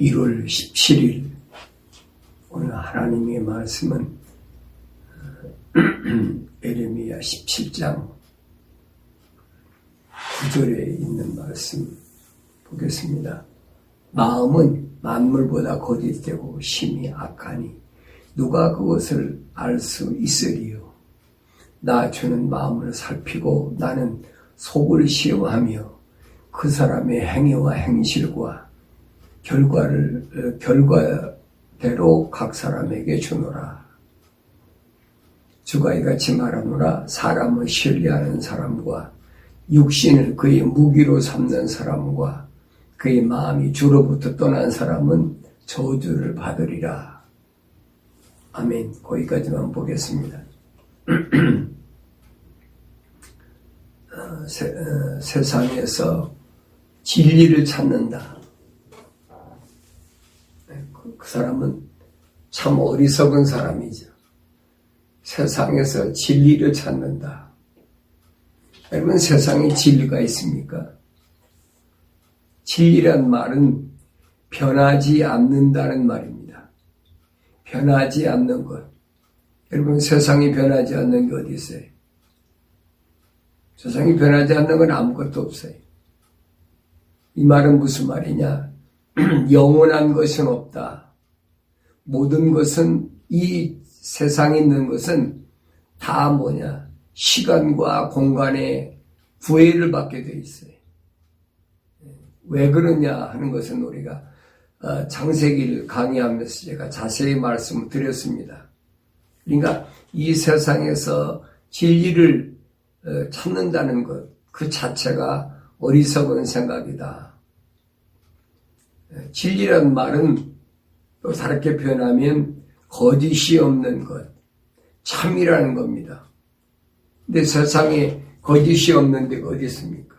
1월 17일 오늘 하나님의 말씀은 에레미야 17장 9절에 있는 말씀 보겠습니다. 마음은 만물보다 거짓되고 심히 악하니 누가 그것을 알 수 있으리요. 나 주는 마음을 살피고 나는 속을 시험하며 그 사람의 행위와 행실과 결과대로 각 사람에게 주노라. 주가 이같이 말하노라. 사람을 신뢰하는 사람과 육신을 그의 무기로 삼는 사람과 그의 마음이 주로부터 떠난 사람은 저주를 받으리라. 아멘. 거기까지만 보겠습니다. 세상에서 진리를 찾는다. 그 사람은 참 어리석은 사람이죠. 세상에서 진리를 찾는다. 여러분, 세상에 진리가 있습니까? 진리란 말은 변하지 않는다는 말입니다. 변하지 않는 것. 여러분, 세상이 변하지 않는 게 어디 있어요? 세상이 변하지 않는 건 아무것도 없어요. 이 말은 무슨 말이냐? 영원한 것은 없다. 모든 것은, 이 세상에 있는 것은 다 뭐냐? 시간과 공간의 구애를 받게 돼 있어요. 왜 그러냐 하는 것은 우리가 창세기를 강의하면서 제가 자세히 말씀을 드렸습니다. 그러니까 이 세상에서 진리를 찾는다는 것, 그 자체가 어리석은 생각이다. 진리란 말은 또 다르게 표현하면 거짓이 없는 것, 참이라는 겁니다. 근데 세상에 거짓이 없는 데가 어디 있습니까?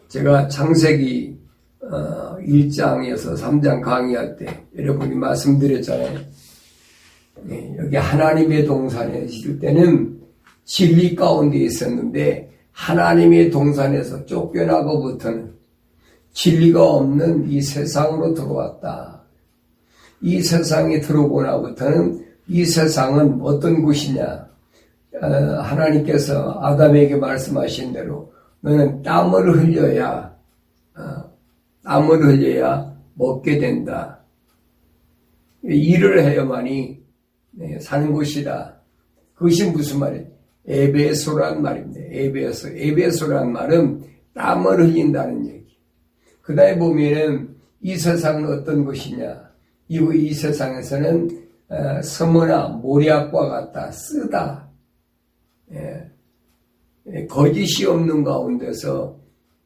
제가 창세기 1장에서 3장 강의할 때 여러분이 말씀드렸잖아요. 여기 하나님의 동산에 있을 때는 진리 가운데 있었는데 하나님의 동산에서 쫓겨나고부터는 진리가 없는 이 세상으로 들어왔다. 이 세상에 들어오고 나부터는 이 세상은 어떤 곳이냐. 하나님께서 아담에게 말씀하신 대로 너는 땀을 흘려야 먹게 된다. 일을 해야만이 사는 곳이다. 그것이 무슨 말이에요? 에베소란 말입니다. 에베소란 말은 땀을 흘린다는 얘기. 그 다음에 보면은 이 세상은 어떤 것이냐. 이 세상에서는 서머나 모략과 같다. 쓰다. 거짓이 없는 가운데서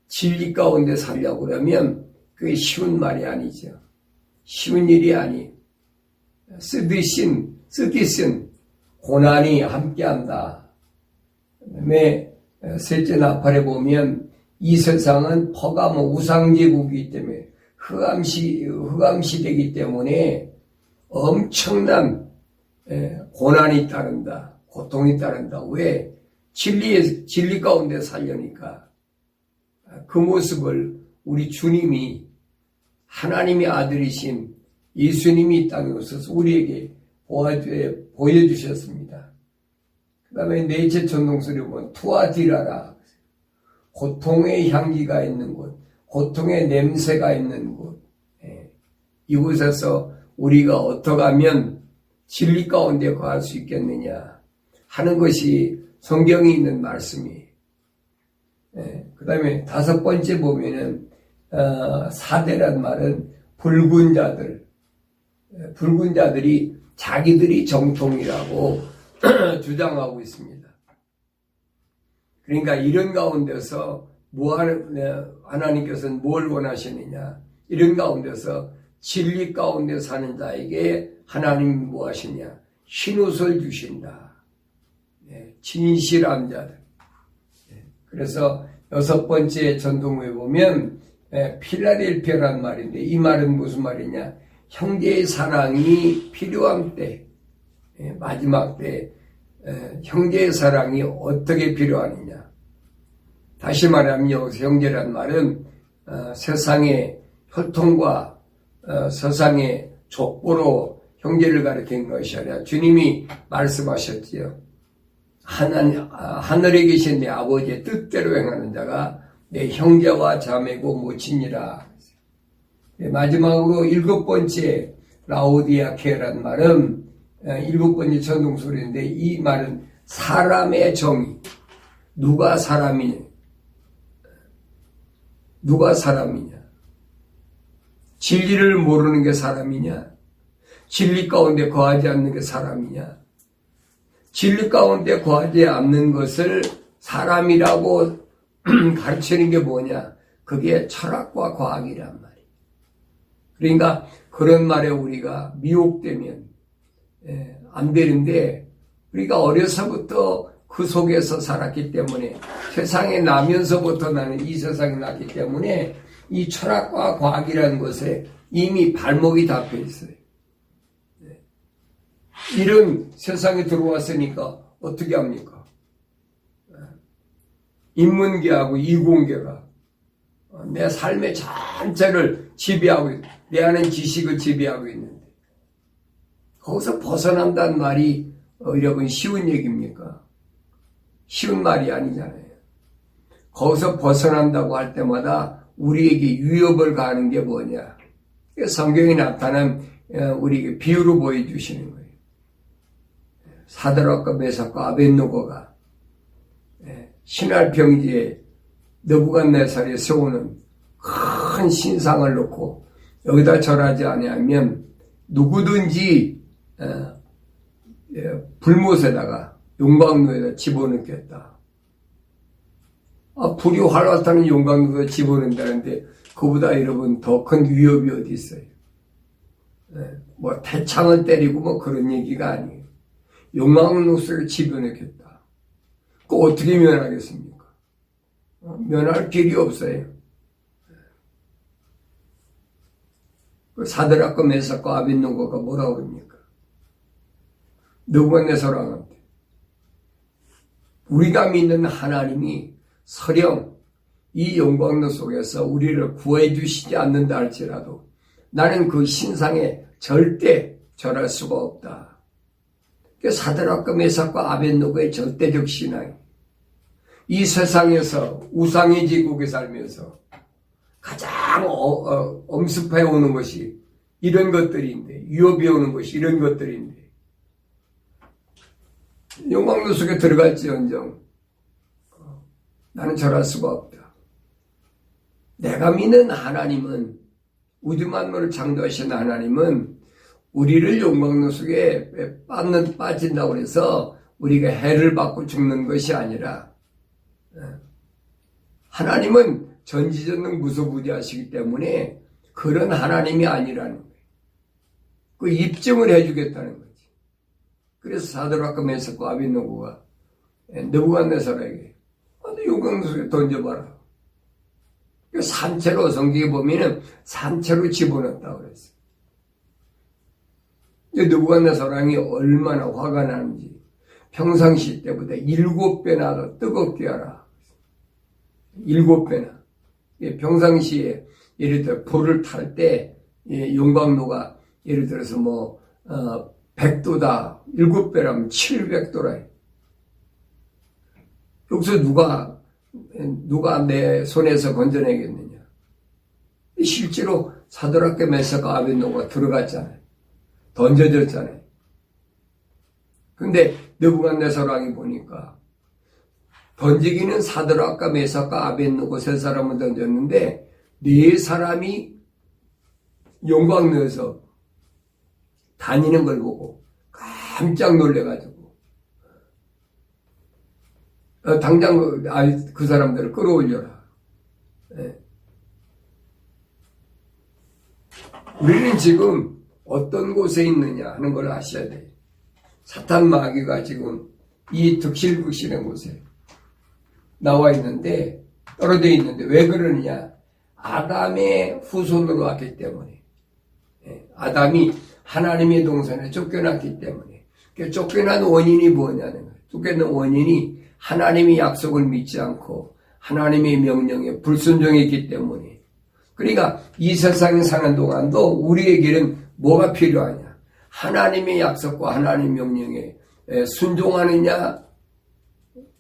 진리 가운데 살려고 그러면 그게 쉬운 말이 아니죠. 쉬운 일이 아니. 쓰디쓴 고난이 함께한다. 그다음에 셋째 나팔에 보면 이 세상은 퍼가모 우상제국이기 때문에 흑암시대이기 때문에 엄청난 고난이 따른다. 고통이 따른다. 왜? 진리 가운데 살려니까. 그 모습을 우리 주님이 하나님의 아들이신 예수님이 이 땅에 오셔서 우리에게 보여주셨습니다. 그 다음에 넷째 전동소리 보면 투아디라라. 고통의 향기가 있는 곳, 고통의 냄새가 있는 곳. 이곳에서 우리가 어떻게 하면 진리 가운데 거할 수 있겠느냐 하는 것이 성경에 있는 말씀이에요. 그 다음에 다섯 번째 보면은 사대란 말은 붉은 자들이 자기들이 정통이라고 주장하고 있습니다. 그러니까 이런 가운데서 하나님께서는 뭘 원하시느냐? 이런 가운데서 진리 가운데 사는 자에게 하나님이 뭐 하시냐? 흰옷을 주신다. 진실한 자들. 그래서 여섯 번째 전도문에 보면 필라델피아라는 말인데 이 말은 무슨 말이냐? 형제의 사랑이 필요한 때, 마지막 때 형제의 사랑이 어떻게 필요하느냐? 다시 말하면 여기서 형제란 말은 세상의 혈통과 세상의 족보로 형제를 가리킨 것이 아니라 주님이 말씀하셨지요. 하늘에 계신 내 아버지의 뜻대로 행하는 자가 내 형제와 자매고 모친이라. 마지막으로 7번째 라오디아케라는 말은 7번째 천둥소리인데, 이 말은 사람의 정의. 누가 사람이냐? 누가 사람이냐? 진리를 모르는 게 사람이냐? 진리 가운데 거하지 않는 게 사람이냐? 진리 가운데 거하지 않는 것을 사람이라고 가르치는 게 뭐냐? 그게 철학과 과학이란 말이에요. 그러니까 그런 말에 우리가 미혹되면 안 되는데, 우리가 어려서부터 그 속에서 살았기 때문에, 세상에 나면서부터 나는 이 세상에 났기 때문에 이 철학과 과학이라는 것에 이미 발목이 잡혀 있어요. 이런 세상에 들어왔으니까 어떻게 합니까? 인문계하고 이공계가 내 삶의 전체를 지배하고 있는, 내 안에 지식을 지배하고 있는데, 거기서 벗어난다는 말이 여러분 쉬운 얘기입니까? 쉬운 말이 아니잖아요. 거기서 벗어난다고 할 때마다 우리에게 위협을 가하는 게 뭐냐? 성경에 나타난 우리에게 비유로 보여주시는 거예요. 사드락과 메삭과 아벳느고가 신할 평지에 느부갓네살이 세우는 큰 신상을 놓고 여기다 절하지 아니하면 누구든지 불못에다가 용광로에다 집어넣겠다. 불이 활활 타는 용광로에다 집어넣는다는데 그보다 여러분 더 큰 위협이 어디 있어요? 뭐 태창을 때리고 뭐 그런 얘기가 아니에요. 용광로 속에 집어넣겠다. 그거 어떻게 면하겠습니까? 면할 길이 없어요. 사드락과 메삭과 아벳느고가 뭐라 그럽니까? 느부갓네살 왕한테 우리가 믿는 하나님이 설령 이 용광로 속에서 우리를 구해 주시지 않는다 할지라도 나는 그 신상에 절대 절할 수가 없다. 사드락과 메삭과 아벳느고의 절대적 신앙, 이 세상에서 우상의 제국에 살면서 가장 엄습해 오는 것이 이런 것들인데, 위협해 오는 것이 이런 것들인데, 용광로 속에 들어갈지언정 나는 절할 수가 없다. 내가 믿는 하나님은, 우주 만물을 창조하신 하나님은 우리를 용광로 속에 빠진다고 해서 우리가 해를 받고 죽는 것이 아니라, 하나님은 전지전능 무소부지하시기 때문에 그런 하나님이 아니라는 거예요. 그 입증을 해주겠다는 거지. 그래서 사드락과 메삭과 아벳느고가 느부갓네살에게 용광로 속에 던져봐라. 산채로, 성경에 보면은 산채로 집어넣었다고 그랬어요. 느부갓네살 왕이 얼마나 화가 나는지 평상시 때보다 7배나 더 뜨겁게 하라. 7배나. 평상시에 예를 들어 불을 탈 때 용광로가 예를 들어서 100도다. 7배라면 700도라. 여기서 누가 내 손에서 건져내겠느냐. 실제로 사드락과 메삭과 아벳느고가 들어갔잖아요. 던져졌잖아요. 근데 느부갓네살 왕이 보니까 던지기는 사드락과 메삭과 아벳느고 3사람을 던졌는데 4사람이 용광로에서 다니는 걸 보고 깜짝 놀래가지고 당장 그 사람들을 끌어올려라. 우리는 지금 어떤 곳에 있느냐 하는 걸 아셔야 돼요. 사탄 마귀가 지금 이 득실북실한 곳에 나와 있는데, 떨어져 있는데, 왜 그러느냐? 아담의 후손으로 왔기 때문에. 아담이 하나님의 동산에 쫓겨났기 때문에. 쫓겨난 원인이 뭐냐는 거예요. 쫓겨난 원인이 하나님의 약속을 믿지 않고 하나님의 명령에 불순종했기 때문에. 그러니까 이 세상에 사는 동안도 우리에게는 뭐가 필요하냐? 하나님의 약속과 하나님의 명령에 순종하느냐,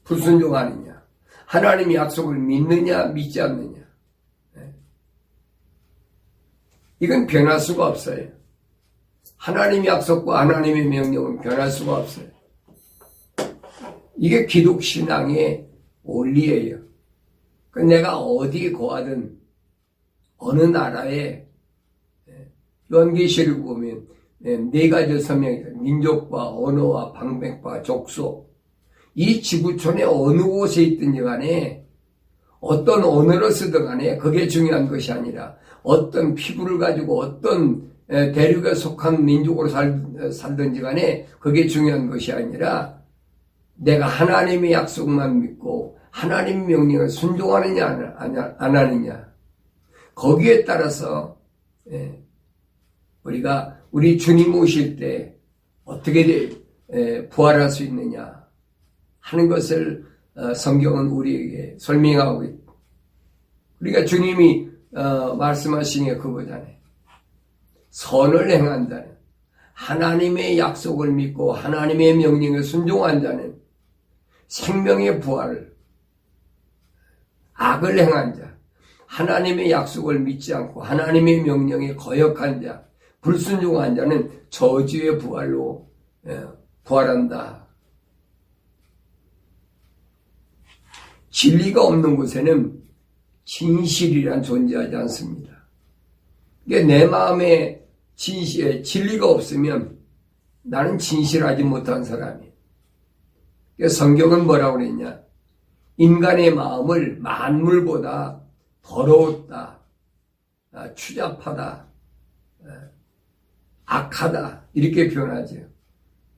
불순종하느냐? 하나님의 약속을 믿느냐, 믿지 않느냐? 이건 변할 수가 없어요. 하나님의 약속과 하나님의 명령은 변할 수가 없어요. 이게 기독신앙의 원리예요. 내가 어디에 거하든 어느 나라에 요한계시를 보면 네 가지 서명이 민족과 언어와 방백과 족속, 이 지구촌의 어느 곳에 있든지 간에 어떤 언어를 쓰든 간에 그게 중요한 것이 아니라 어떤 피부를 가지고 어떤 대륙에 속한 민족으로 살든지 간에 그게 중요한 것이 아니라 내가 하나님의 약속만 믿고 하나님 명령을 순종하느냐 안 하느냐, 거기에 따라서 우리가 우리 주님 오실 때 어떻게 부활할 수 있느냐 하는 것을 성경은 우리에게 설명하고 있다. 우리가 주님이 말씀하신 게 그거잖아요. 선을 행한 자는, 하나님의 약속을 믿고 하나님의 명령에 순종한 자는 생명의 부활을, 악을 행한 자, 하나님의 약속을 믿지 않고 하나님의 명령에 거역한 자, 불순종한 자는 저주의 부활로 부활한다. 진리가 없는 곳에는 진실이란 존재하지 않습니다. 그러니까 내 마음에 진리가 없으면 나는 진실하지 못한 사람이에요. 그러니까 성경은 뭐라고 그랬냐? 인간의 마음을 만물보다 더러웠다, 추잡하다, 악하다 이렇게 표현하죠.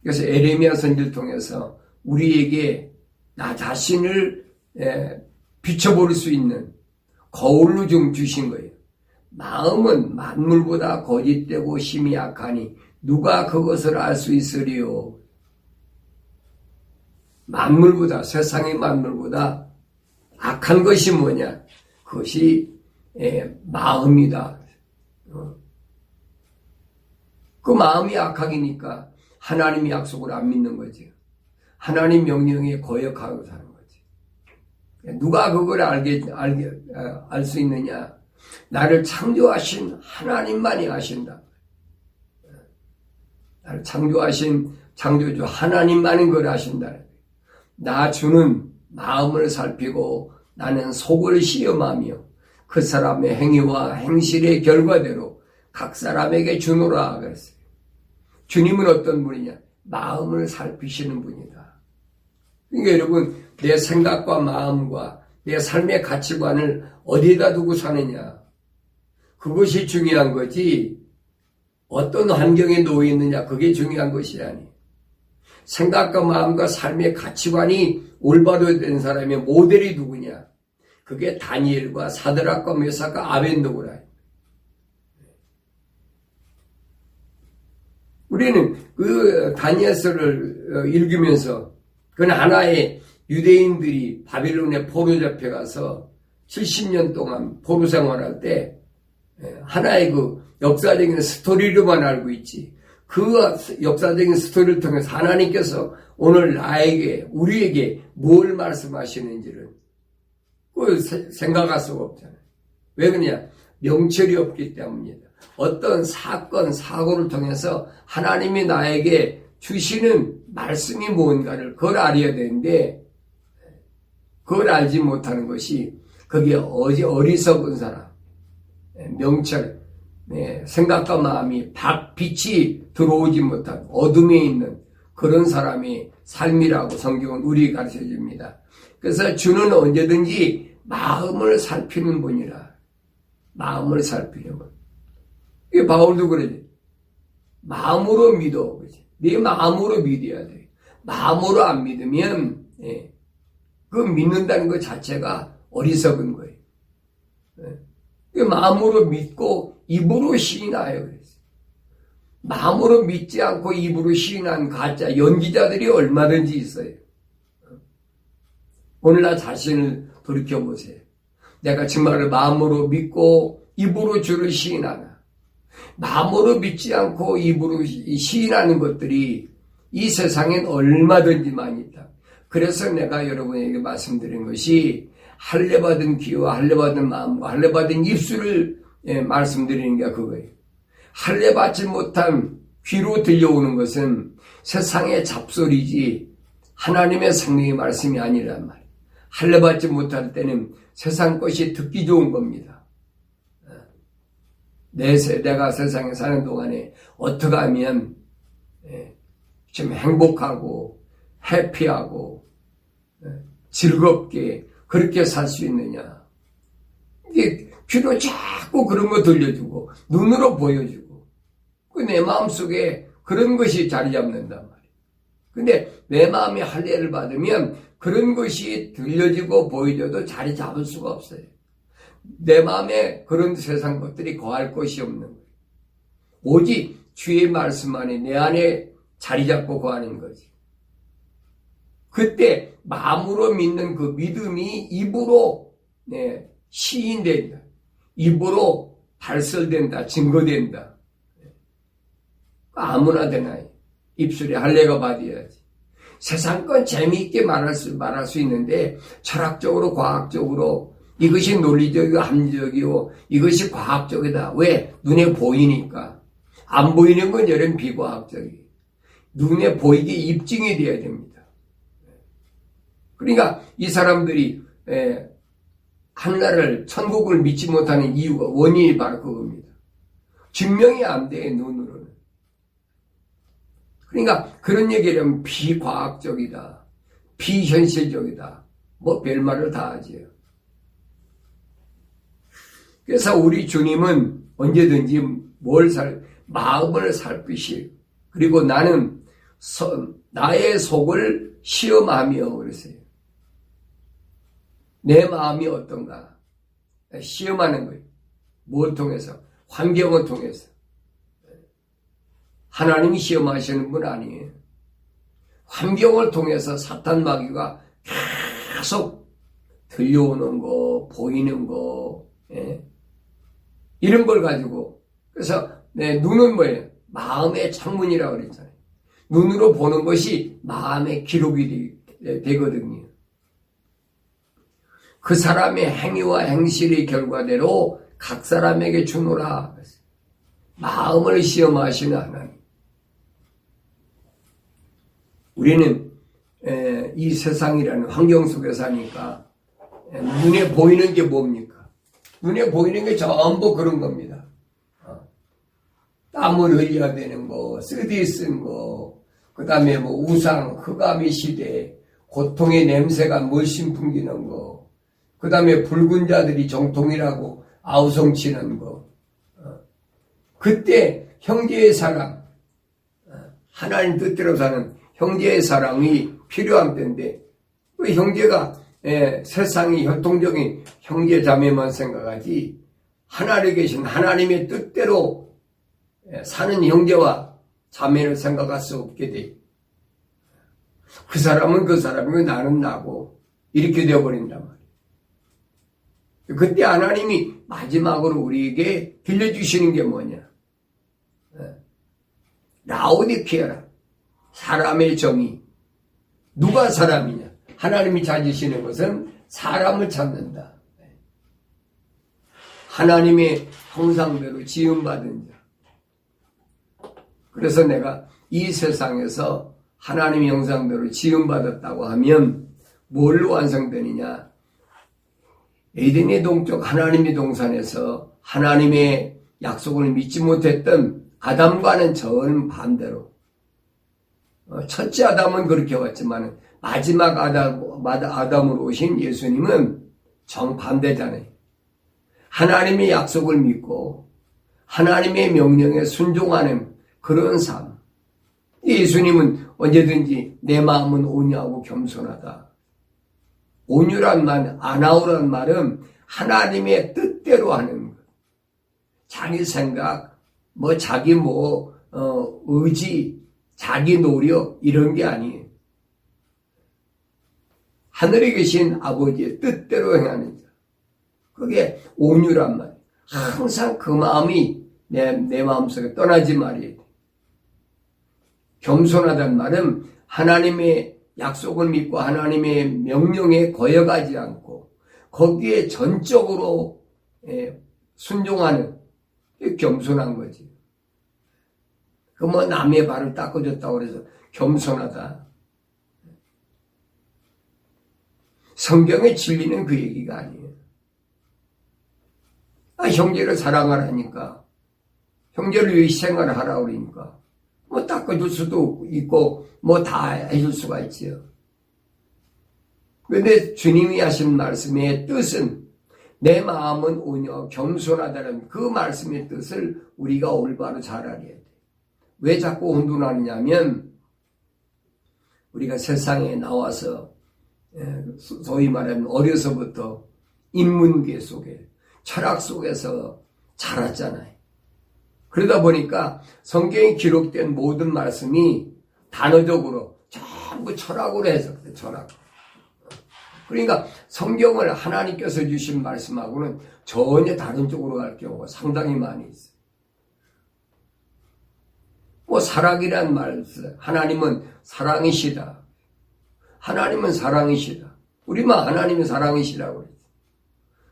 그래서 에레미야 선지를 통해서 우리에게 나 자신을 비춰볼 수 있는 거울로 좀 주신 거예요. 마음은 만물보다 거짓되고 심히 악하니 누가 그것을 알 수 있으리요. 만물보다, 세상의 만물보다 악한 것이 뭐냐? 그것이 마음이다. 그 마음이 악하기니까 하나님의 약속을 안 믿는 거죠. 하나님 명령에 거역하고 사는 거지. 누가 그걸 알 수 있느냐? 나를 창조하신 하나님만이 아신다. 나를 창조하신 창조주 하나님만이 그걸 아신다. 나 주는 마음을 살피고 나는 속을 시험하며 그 사람의 행위와 행실의 결과대로 각 사람에게 주노라 그랬어요. 주님은 어떤 분이냐? 마음을 살피시는 분이다. 그러니까 여러분, 내 생각과 마음과 내 삶의 가치관을 어디에다 두고 사느냐, 그것이 중요한 거지 어떤 환경에 놓여 있느냐 그게 중요한 것이 아니에요. 생각과 마음과 삶의 가치관이 올바로 된 사람의 모델이 누구냐? 그게 다니엘과 사드락과 메삭과 아벤노고라. 우리는 그 다니엘서를 읽으면서 그건 하나의 유대인들이 바빌론에 포로 잡혀가서 70년 동안 포로 생활할 때 하나의 그 역사적인 스토리로만 알고 있지, 그 역사적인 스토리를 통해서 하나님께서 오늘 나에게, 우리에게 뭘 말씀하시는지를 생각할 수가 없잖아요. 왜 그러냐? 명철이 없기 때문입니다. 어떤 사건, 사고를 통해서 하나님이 나에게 주시는 말씀이 뭔가를 그걸 알아야 되는데, 그걸 알지 못하는 것이 거기에 어리석은 사람, 명철, 생각과 마음이 빛이 들어오지 못한 어둠에 있는 그런 사람의 삶이라고 성경은 우리에게 가르쳐 줍니다. 그래서 주는 언제든지 마음을 살피는 분이라. 마음을 살피는 분. 이게 바울도 그러지. 마음으로 믿어. 그렇지? 네 마음으로 믿어야 돼. 마음으로 안 믿으면 그 믿는다는 것 자체가 어리석은 거예요. 마음으로 믿고 입으로 시인하여 그랬어요. 마음으로 믿지 않고 입으로 시인한 가짜 연기자들이 얼마든지 있어요. 오늘 나 자신을 돌이켜보세요. 내가 정말 마음으로 믿고 입으로 주를 시인하나, 마음으로 믿지 않고 입으로 시인하는 것들이 이 세상엔 얼마든지 많이 있다. 그래서 내가 여러분에게 말씀드린 것이 할례받은 귀와 할례받은 마음과 할례받은 입술을 말씀드리는 게 그거예요. 할례받지 못한 귀로 들려오는 것은 세상의 잡소리지 하나님의 성령의 말씀이 아니란 말이에요. 할례받지 못할 때는 세상 것이 듣기 좋은 겁니다. 내가 세상에 사는 동안에 어떻게 하면 좀 행복하고 해피하고 즐겁게 그렇게 살 수 있느냐. 이게 귀로 자꾸 그런 거 들려주고 눈으로 보여주고 내 마음속에 그런 것이 자리 잡는단 말이에요. 근데 내 마음이 할례를 받으면 그런 것이 들려지고 보여줘도 자리 잡을 수가 없어요. 내 마음에 그런 세상 것들이 거할 것이 없는 거예요. 오직 주의 말씀만이 내 안에 자리 잡고 거하는 거지. 그때 마음으로 믿는 그 믿음이 입으로 시인된다. 입으로 발설된다. 증거된다. 아무나 되나 입술에 할례가 받아야지. 세상 건 재미있게 말할 수 있는데 철학적으로 과학적으로 이것이 논리적이고 합리적이고 이것이 과학적이다. 왜? 눈에 보이니까. 안 보이는 건 여름 비과학적이에요. 눈에 보이게 입증이 돼야 됩니다. 그러니까 이 사람들이 하늘나라를 천국을 믿지 못하는 이유가 원인이 바로 그겁니다. 증명이 안 돼 눈으로는. 그러니까 그런 얘기를 하면 비과학적이다. 비현실적이다. 뭐 별말을 다 하지요. 그래서 우리 주님은 언제든지 마음을 살피시 그리고 나는 나의 속을 시험하며 그랬어요. 내 마음이 어떤가 시험하는 거예요. 뭘 통해서? 환경을 통해서. 하나님이 시험하시는 분 아니에요. 환경을 통해서 사탄 마귀가 계속 들려오는 거, 보이는 거, 이런 걸 가지고. 그래서 눈은 뭐예요? 마음의 창문이라고 그랬잖아요. 눈으로 보는 것이 마음의 기록이 되거든요. 그 사람의 행위와 행실의 결과대로 각 사람에게 주노라. 마음을 시험하시는 하나님. 우리는 이 세상이라는 환경 속에 사니까 눈에 보이는 게 뭡니까? 눈에 보이는 게 전부 그런 겁니다. 땀을 흘려야 되는 거, 쓰디 쓴 거, 그 다음에 뭐 우상, 흑암의 시대, 고통의 냄새가 물씬 풍기는 거, 그 다음에 붉은 자들이 정통이라고 아우성치는 거. 그때 형제의 사랑, 하나님 뜻대로 사는 형제의 사랑이 필요한 때인데, 그 형제가 세상이 혈통적인 형제 자매만 생각하지 하늘에 계신 하나님의 뜻대로 사는 형제와 자매를 생각할 수 없게 돼. 그 사람은 그 사람이고 나는 나고 이렇게 되어버린단 말이에요. 그때 하나님이 마지막으로 우리에게 들려주시는 게 뭐냐? 라오디케아라. 사람의 정의. 누가 사람이냐? 하나님이 찾으시는 것은 사람을 찾는다. 하나님의 형상대로 지음받은 자. 그래서 내가 이 세상에서 하나님의 형상대로 지음받았다고 하면 뭘로 완성되느냐? 에덴의 동쪽 하나님의 동산에서 하나님의 약속을 믿지 못했던 아담과는 정반대로. 첫째 아담은 그렇게 왔지만 마지막 아담으로 오신 예수님은 정반대잖아요. 하나님의 약속을 믿고 하나님의 명령에 순종하는 그런 삶. 예수님은 언제든지 내 마음은 온유하고 겸손하다. 온유란 말, 아나우란 말은 하나님의 뜻대로 하는 것. 자기 생각, 자기 의지, 자기 노력 이런 게 아니에요. 하늘에 계신 아버지의 뜻대로 행하는 자. 그게 온유란 말이에요. 항상 그 마음이 내 마음속에 떠나지 말아야 돼. 겸손하다는 말은 하나님의 약속을 믿고 하나님의 명령에 거역하지 않고 거기에 전적으로 순종하는 겸손한 거지. 그 뭐 남의 발을 닦아줬다고 그래서 겸손하다. 성경의 진리는 그 얘기가 아니에요. 형제를 사랑하라니까. 형제를 위해 희생을 하라고 그러니까. 뭐 닦아줄 수도 있고 뭐 다 해줄 수가 있지요. 그런데 주님이 하신 말씀의 뜻은 내 마음은 온유 겸손하다는 그 말씀의 뜻을 우리가 올바로 잘 알아야 돼. 왜 자꾸 혼돈하느냐면 우리가 세상에 나와서 소위 말하면 어려서부터 인문계 속에 철학 속에서 자랐잖아요. 그러다 보니까 성경에 기록된 모든 말씀이 단어적으로 전부 철학으로 해석돼. 철학. 그러니까 성경을 하나님께서 주신 말씀하고는 전혀 다른 쪽으로 갈 경우가 상당히 많이 있어요. 뭐 사랑이란 말, 하나님은 사랑이시다. 하나님은 사랑이시다. 우리만 하나님은 사랑이시라고 그랬어요.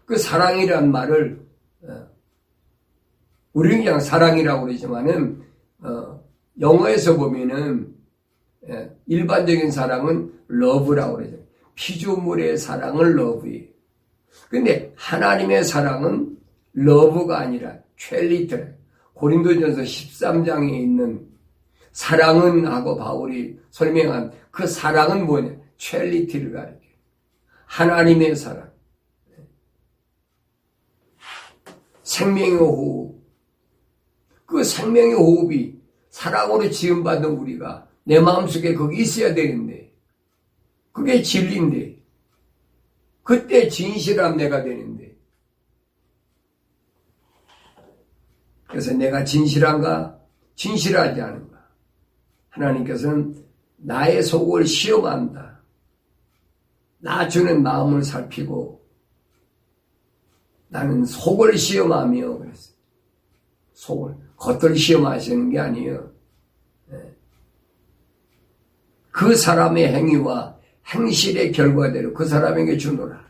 그 사랑이란 말을 우리는 그냥 사랑이라고 그러지만은 영어에서 보면은 일반적인 사랑은 love라고 그러죠. 피조물의 사랑을 love예요. 근데 하나님의 사랑은 love가 아니라 charity. 고린도전서 13장에 있는 사랑은 하고 바울이 설명한 그 사랑은 뭐냐? charity를 가리켜요. 하나님의 사랑. 생명의 호흡. 그 생명의 호흡이 사랑으로 지음받은 우리가 내 마음속에 거기 있어야 되는데 그게 진리인데 그때 진실한 내가 되는데 그래서 내가 진실한가? 진실하지 않은가? 하나님께서는 나의 속을 시험한다. 나 주는 마음을 살피고 나는 속을 시험하며 그랬어요. 속을. 겉을 시험하시는 게 아니에요. 그 사람의 행위와 행실의 결과대로 그 사람에게 주노라.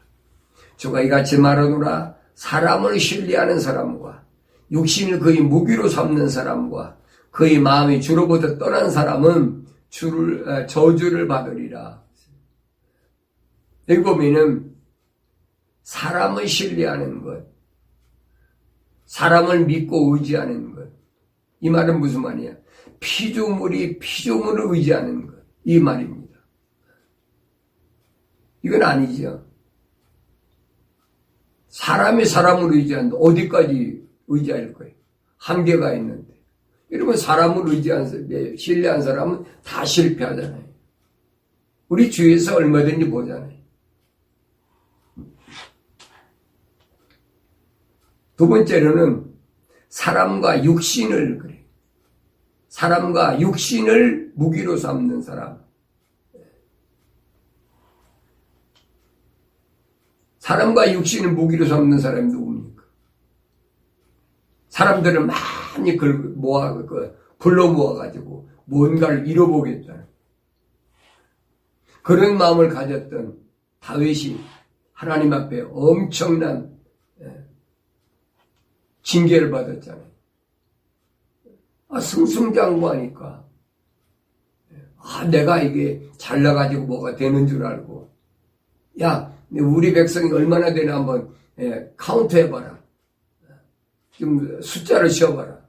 주가 이같이 말하노라. 사람을 신뢰하는 사람과 육신을 그의 무기로 삼는 사람과 그의 마음이 주로부터 떠난 사람은 저주를 받으리라. 여기 보면은 사람을 신뢰하는 것, 사람을 믿고 의지하는 것. 이 말은 무슨 말이야? 피조물이 피조물을 의지하는 것. 이 말입니다. 이건 아니죠. 사람이 사람을 의지하는데 어디까지 의지할 거예요? 한계가 있는데. 이러면 사람을 신뢰한 사람은 다 실패하잖아요. 우리 주위에서 얼마든지 보잖아요. 두 번째로는 사람과 육신을 그래. 사람과 육신을 무기로 삼는 사람. 사람과 육신을 무기로 삼는 사람이 누굽니까? 사람들은 많이 불러 모아가지고 뭔가를 이뤄보겠다는 그런 마음을 가졌던 다윗이 하나님 앞에 엄청난 징계를 받았잖아요. 승승장구하니까 내가 이게 잘나가지고 뭐가 되는 줄 알고 야 우리 백성이 얼마나 되나 한번 카운트 해봐라. 좀 숫자를 쉬어봐라.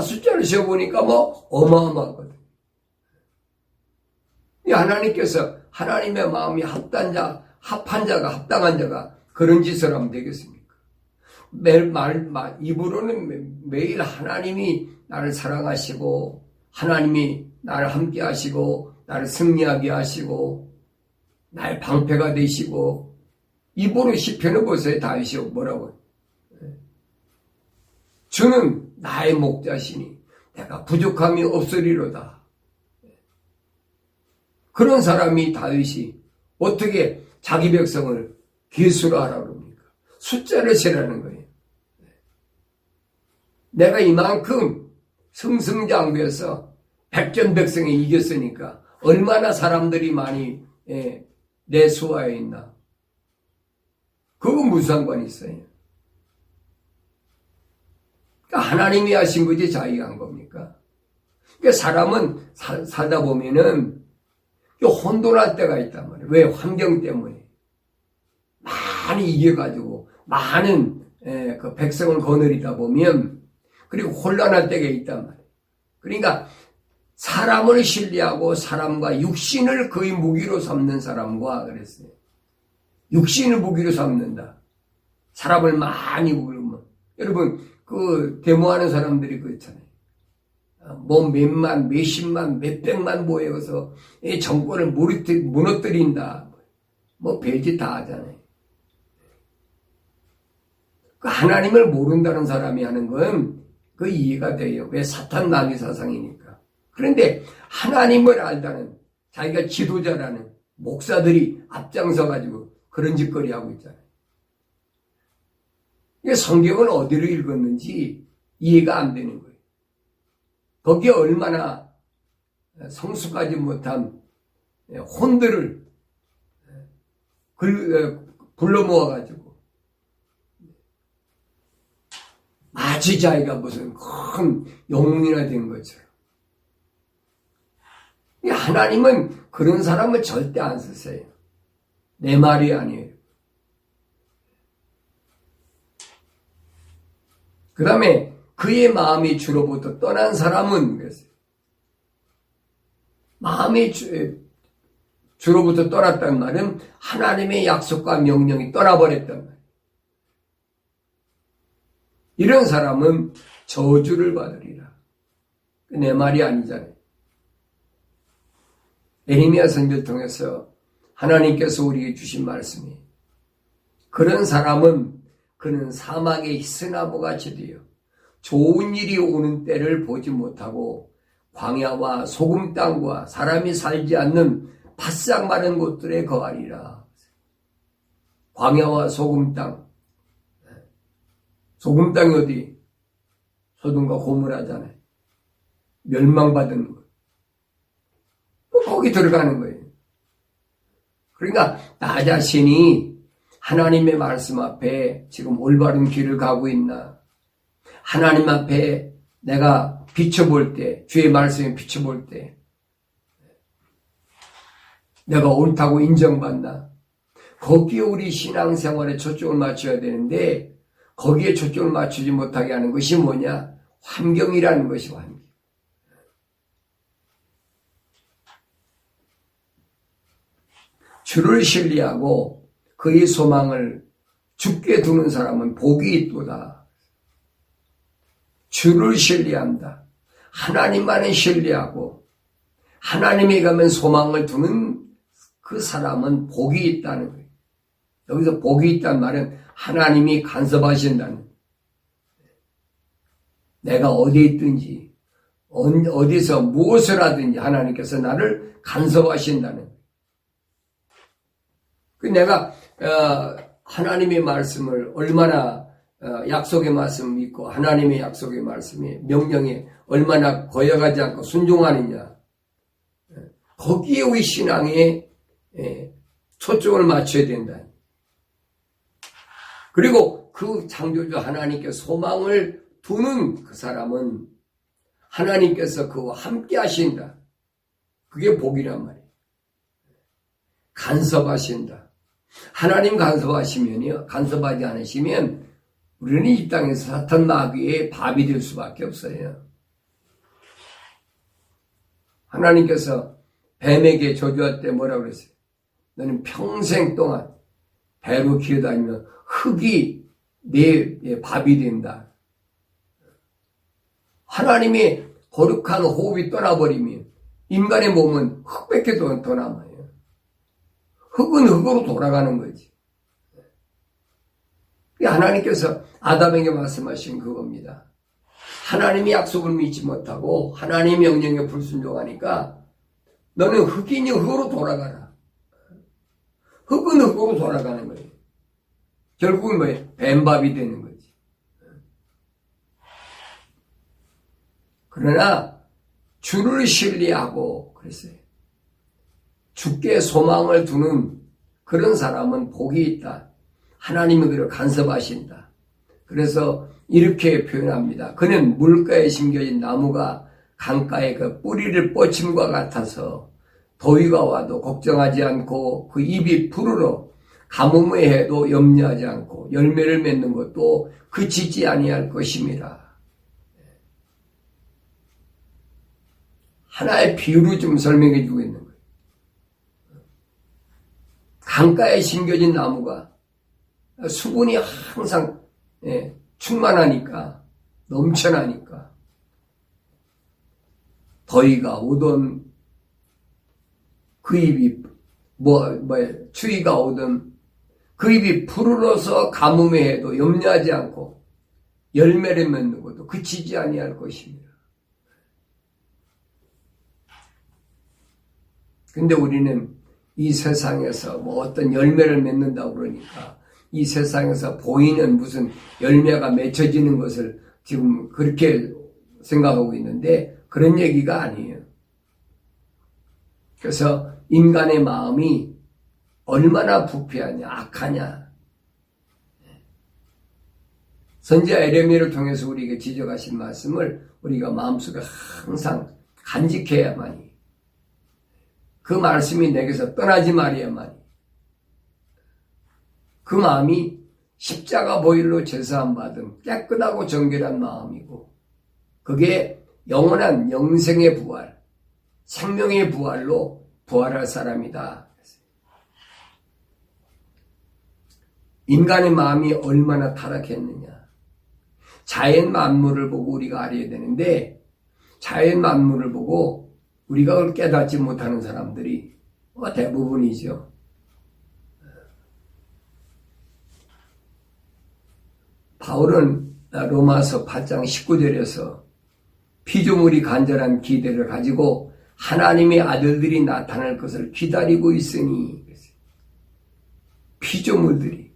숫자를 쉬어보니까 뭐 어마어마하거든. 하나님께서 하나님의 마음이 합한 자가 합당한 자가 그런 짓을 하면 되겠습니까? 입으로는 매일 하나님이 나를 사랑하시고 하나님이 나를 함께 하시고 나를 승리하게 하시고 나의 방패가 되시고 입으로 시편을 보세요. 다윗이 뭐라고? 주는 나의 목자시니 내가 부족함이 없으리로다. 그런 사람이 다윗이 어떻게 자기 백성을 계수로 하라고 그럽니까? 숫자를 세라는 거예요. 내가 이만큼 승승장구해서 백전백승에 이겼으니까 얼마나 사람들이 많이 내 수하에 있나. 그건 무슨 상관이 있어요? 그러니까 하나님이 하신 거지 자기가 한 겁니까? 그러니까 사람은 살다 보면은 혼돈할 때가 있단 말이에요. 왜? 환경 때문에. 많이 이겨가지고 많은 그 백성을 거느리다 보면 그리고 혼란할 때가 있단 말이에요. 그러니까 사람을 신뢰하고 사람과 육신을 거의 무기로 삼는 사람과 그랬어요. 육신을 무기로 삼는다. 사람을 많이 부르면 여러분 그 데모하는 사람들이 그렇잖아요. 뭐 몇만, 몇십만, 몇백만 모여서 정권을 무너뜨린다. 뭐 별짓 다 하잖아요. 그 하나님을 모른다는 사람이 하는 건 그 이해가 돼요. 왜? 사탄 마귀 사상이니까. 그런데 하나님을 알다는 자기가 지도자라는 목사들이 앞장서 가지고 그런 짓거리 하고 있잖아요. 성경을 어디로 읽었는지 이해가 안 되는 거예요. 거기에 얼마나 성숙하지 못한 혼들을 불러 모아가지고 마치 자기가 무슨 큰 영웅이나 된 것처럼. 하나님은 그런 사람을 절대 안 쓰세요. 내 말이 아니에요. 그 다음에 그의 마음이 주로부터 떠난 사람은 그랬어요. 마음이 주로부터 떠났다는 말은 하나님의 약속과 명령이 떠나버렸단 말이에요. 이런 사람은 저주를 받으리라. 내 말이 아니잖아요. 에레미야 선지를 통해서 하나님께서 우리에게 주신 말씀이 그런 사람은 그는 사막의 히스나무같이 되어 좋은 일이 오는 때를 보지 못하고 광야와 소금 땅과 사람이 살지 않는 바싹 마른 곳들에 거하리라. 광야와 소금 땅. 소금 땅이 어디? 소돔과 고모라잖아요. 멸망받은 것. 거기 들어가는 거예요. 그러니까 나 자신이 하나님의 말씀 앞에 지금 올바른 길을 가고 있나? 하나님 앞에 내가 비춰볼 때, 주의 말씀에 비춰볼 때 내가 옳다고 인정받나? 거기에 우리 신앙생활에 초점을 맞춰야 되는데 거기에 초점을 맞추지 못하게 하는 것이 뭐냐? 환경이라는 것이 환경. 주를 신뢰하고 그의 소망을 주께 두는 사람은 복이 있도다. 주를 신뢰한다. 하나님만을 신뢰하고 하나님에 가면 소망을 두는 그 사람은 복이 있다는 거예요. 여기서 복이 있다는 말은 하나님이 간섭하신다는, 내가 어디에 있든지 어디서 무엇을 하든지 하나님께서 나를 간섭하신다는. 내가 하나님의 말씀을 얼마나 약속의 말씀을 믿고 하나님의 약속의 말씀에 명령에 얼마나 거역하지 않고 순종하느냐, 거기에 우리 신앙에 초점을 맞춰야 된다. 그리고 그 창조주 하나님께 소망을 두는 그 사람은 하나님께서 그와 함께 하신다. 그게 복이란 말이에요. 간섭하신다. 하나님 간섭하시면요, 간섭하지 않으시면 우리는 이 땅에서 사탄 마귀의 밥이 될 수밖에 없어요. 하나님께서 뱀에게 저주할 때 뭐라고 그랬어요? 너는 평생 동안 배로 기어다니면 흙이 내 밥이 된다. 하나님의 거룩한 호흡이 떠나버리면 인간의 몸은 흙밖에 더 남아요. 흙은 흙으로 돌아가는 거지. 하나님께서 아담에게 말씀하신 그겁니다. 하나님의 약속을 믿지 못하고 하나님의 명령에 불순종하니까 너는 흙이니 흙으로 돌아가라. 흙은 흙으로 돌아가는 거예요. 결국은 뭐예요? 뱀밥이 되는 거지. 그러나 주를 신뢰하고 그랬어요. 주께 소망을 두는 그런 사람은 복이 있다. 하나님이 그를 간섭하신다. 그래서 이렇게 표현합니다. 그는 물가에 심겨진 나무가 강가의 그 뿌리를 뻗침과 같아서 더위가 와도 걱정하지 않고 그 잎이 푸르러 가뭄에 해도 염려하지 않고 열매를 맺는 것도 그치지 아니할 것임이라. 하나의 비유로 좀 설명해 주고 있는 거예요. 강가에 심겨진 나무가 수분이 항상 충만하니까, 넘쳐나니까, 더위가 오던 그 잎이 추위가 오던 그 잎이 푸르러서 가뭄에 해도 염려하지 않고 열매를 맺는 것도 그치지 아니할 것입니다. 근데 우리는 이 세상에서 뭐 어떤 열매를 맺는다고 그러니까 이 세상에서 보이는 무슨 열매가 맺혀지는 것을 지금 그렇게 생각하고 있는데 그런 얘기가 아니에요. 그래서 인간의 마음이 얼마나 부패하냐, 악하냐. 선지자 에레미야를 통해서 우리에게 지적하신 말씀을 우리가 마음속에 항상 간직해야만이, 그 말씀이 내게서 떠나지 말아야만이, 그 마음이 십자가 보혈로 제사함 받은 깨끗하고 정결한 마음이고, 그게 영원한 영생의 부활, 생명의 부활로 부활할 사람이다. 인간의 마음이 얼마나 타락했느냐. 자연 만물을 보고 우리가 알아야 되는데, 자연 만물을 보고 우리가 그걸 깨닫지 못하는 사람들이 대부분이죠. 바울은 로마서 8장 19절에서 피조물이 간절한 기대를 가지고 하나님의 아들들이 나타날 것을 기다리고 있으니, 피조물들이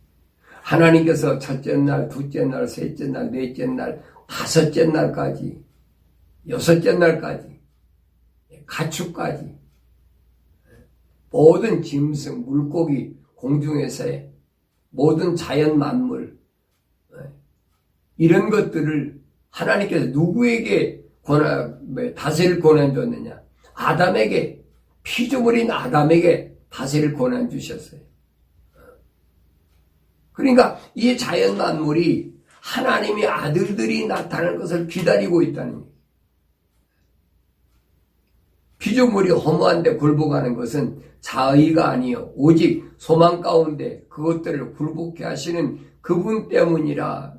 하나님께서 첫째 날, 둘째 날, 셋째 날, 넷째 날, 다섯째 날까지, 여섯째 날까지, 가축까지, 모든 짐승, 물고기, 공중에서의 모든 자연 만물, 이런 것들을 하나님께서 누구에게 다스릴 권한 줬느냐? 아담에게, 피조물인 아담에게 다스릴 권한 주셨어요. 그러니까 이 자연 만물이 하나님의 아들들이 나타날 것을 기다리고 있다는 거예요. 피조물이 허무한데 굴복하는 것은 자의가 아니요 오직 소망 가운데 그것들을 굴복해 하시는 그분 때문이라.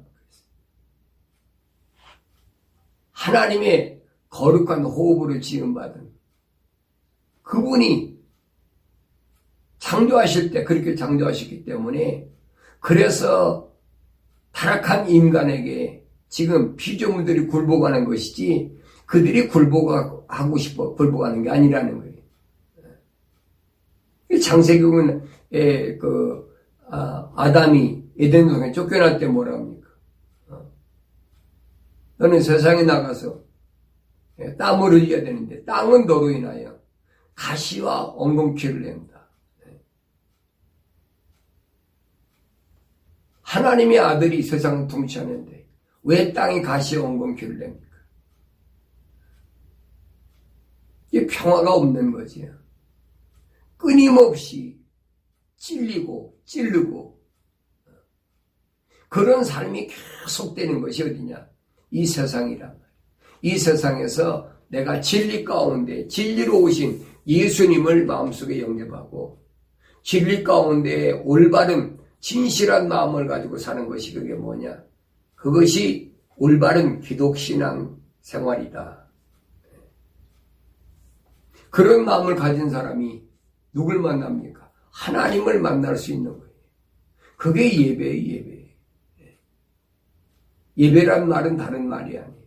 하나님의 거룩한 호흡으로 지음받은 그분이 창조하실 때 그렇게 창조하셨기 때문에, 그래서 타락한 인간에게 지금 피조물들이 굴복하는 것이지 그들이 굴복하고 싶어 굴복하는 게 아니라는 거예요. 창세기는 아담이 에덴 동산에 쫓겨날 때 뭐라 합니까? 너는 세상에 나가서 땀을 흘려야 되는데 땅은 너로 인하여 가시와 엉겅퀴를 낸다. 하나님의 아들이 세상을 통치하는데 왜 땅이 가시와 엉겅퀴를 냅니까? 이게 평화가 없는 거지요. 끊임없이 찔리고 찌르고 그런 삶이 계속되는 것이 어디냐? 이 세상이란 말이에요. 이 세상에서 내가 진리 가운데 진리로 오신 예수님을 마음속에 영접하고 진리 가운데 올바른 진실한 마음을 가지고 사는 것이 그게 뭐냐? 그것이 올바른 기독신앙 생활이다. 그런 마음을 가진 사람이 누굴 만납니까? 하나님을 만날 수 있는 거예요. 그게 예배예요, 예배. 예배란 말은 다른 말이 아니에요.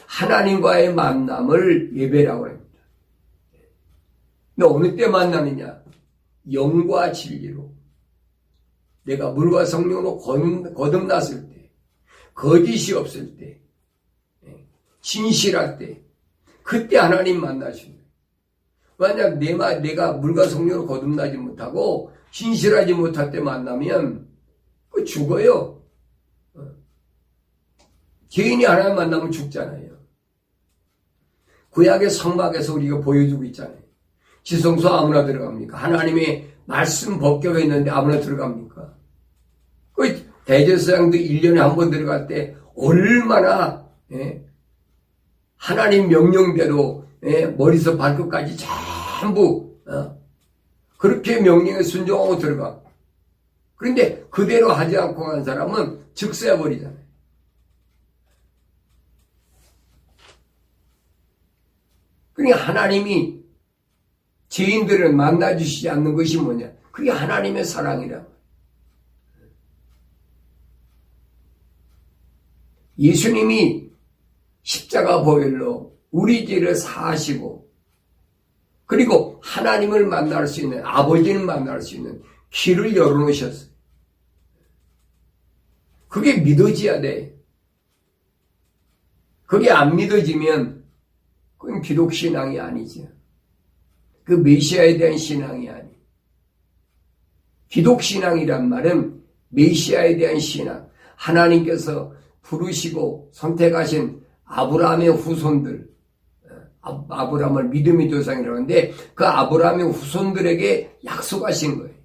하나님과의 만남을 예배라고 합니다. 근데 어느 때 만나느냐? 영과 진리로 내가 물과 성령으로 거듭났을 때, 거짓이 없을 때, 진실할 때, 그때 하나님 만나십니다. 만약 내가 물과 성령으로 거듭나지 못하고 진실하지 못할 때 만나면 죽어요. 개인이 하나님 만나면 죽잖아요. 구약의 성막에서 우리가 보여주고 있잖아요. 지성소 아무나 들어갑니까? 하나님의 말씀 법궤가 있는데 아무나 들어갑니까? 그 대제사장도 1년에 한 번 들어갈 때 얼마나 하나님 명령대로 머리서 발끝까지 전부 그렇게 명령에 순종하고 들어가. 그런데 그대로 하지 않고 간 사람은 즉사해버리잖아요. 그러니까 하나님이 죄인들을 만나주시지 않는 것이 뭐냐? 그게 하나님의 사랑이라. 예수님이 십자가 보혈로 우리 죄를 사하시고 그리고 하나님을 만날 수 있는, 아버지를 만날 수 있는 길을 열어놓으셨어요. 그게 믿어져야 돼. 그게 안 믿어지면 그건 기독신앙이 아니죠. 그 메시아에 대한 신앙이 아니. 기독신앙이란 말은 메시아에 대한 신앙. 하나님께서 부르시고 선택하신 아브라함의 후손들, 아브라함을 믿음의 조상이라고 하는데 그 아브라함의 후손들에게 약속하신 거예요.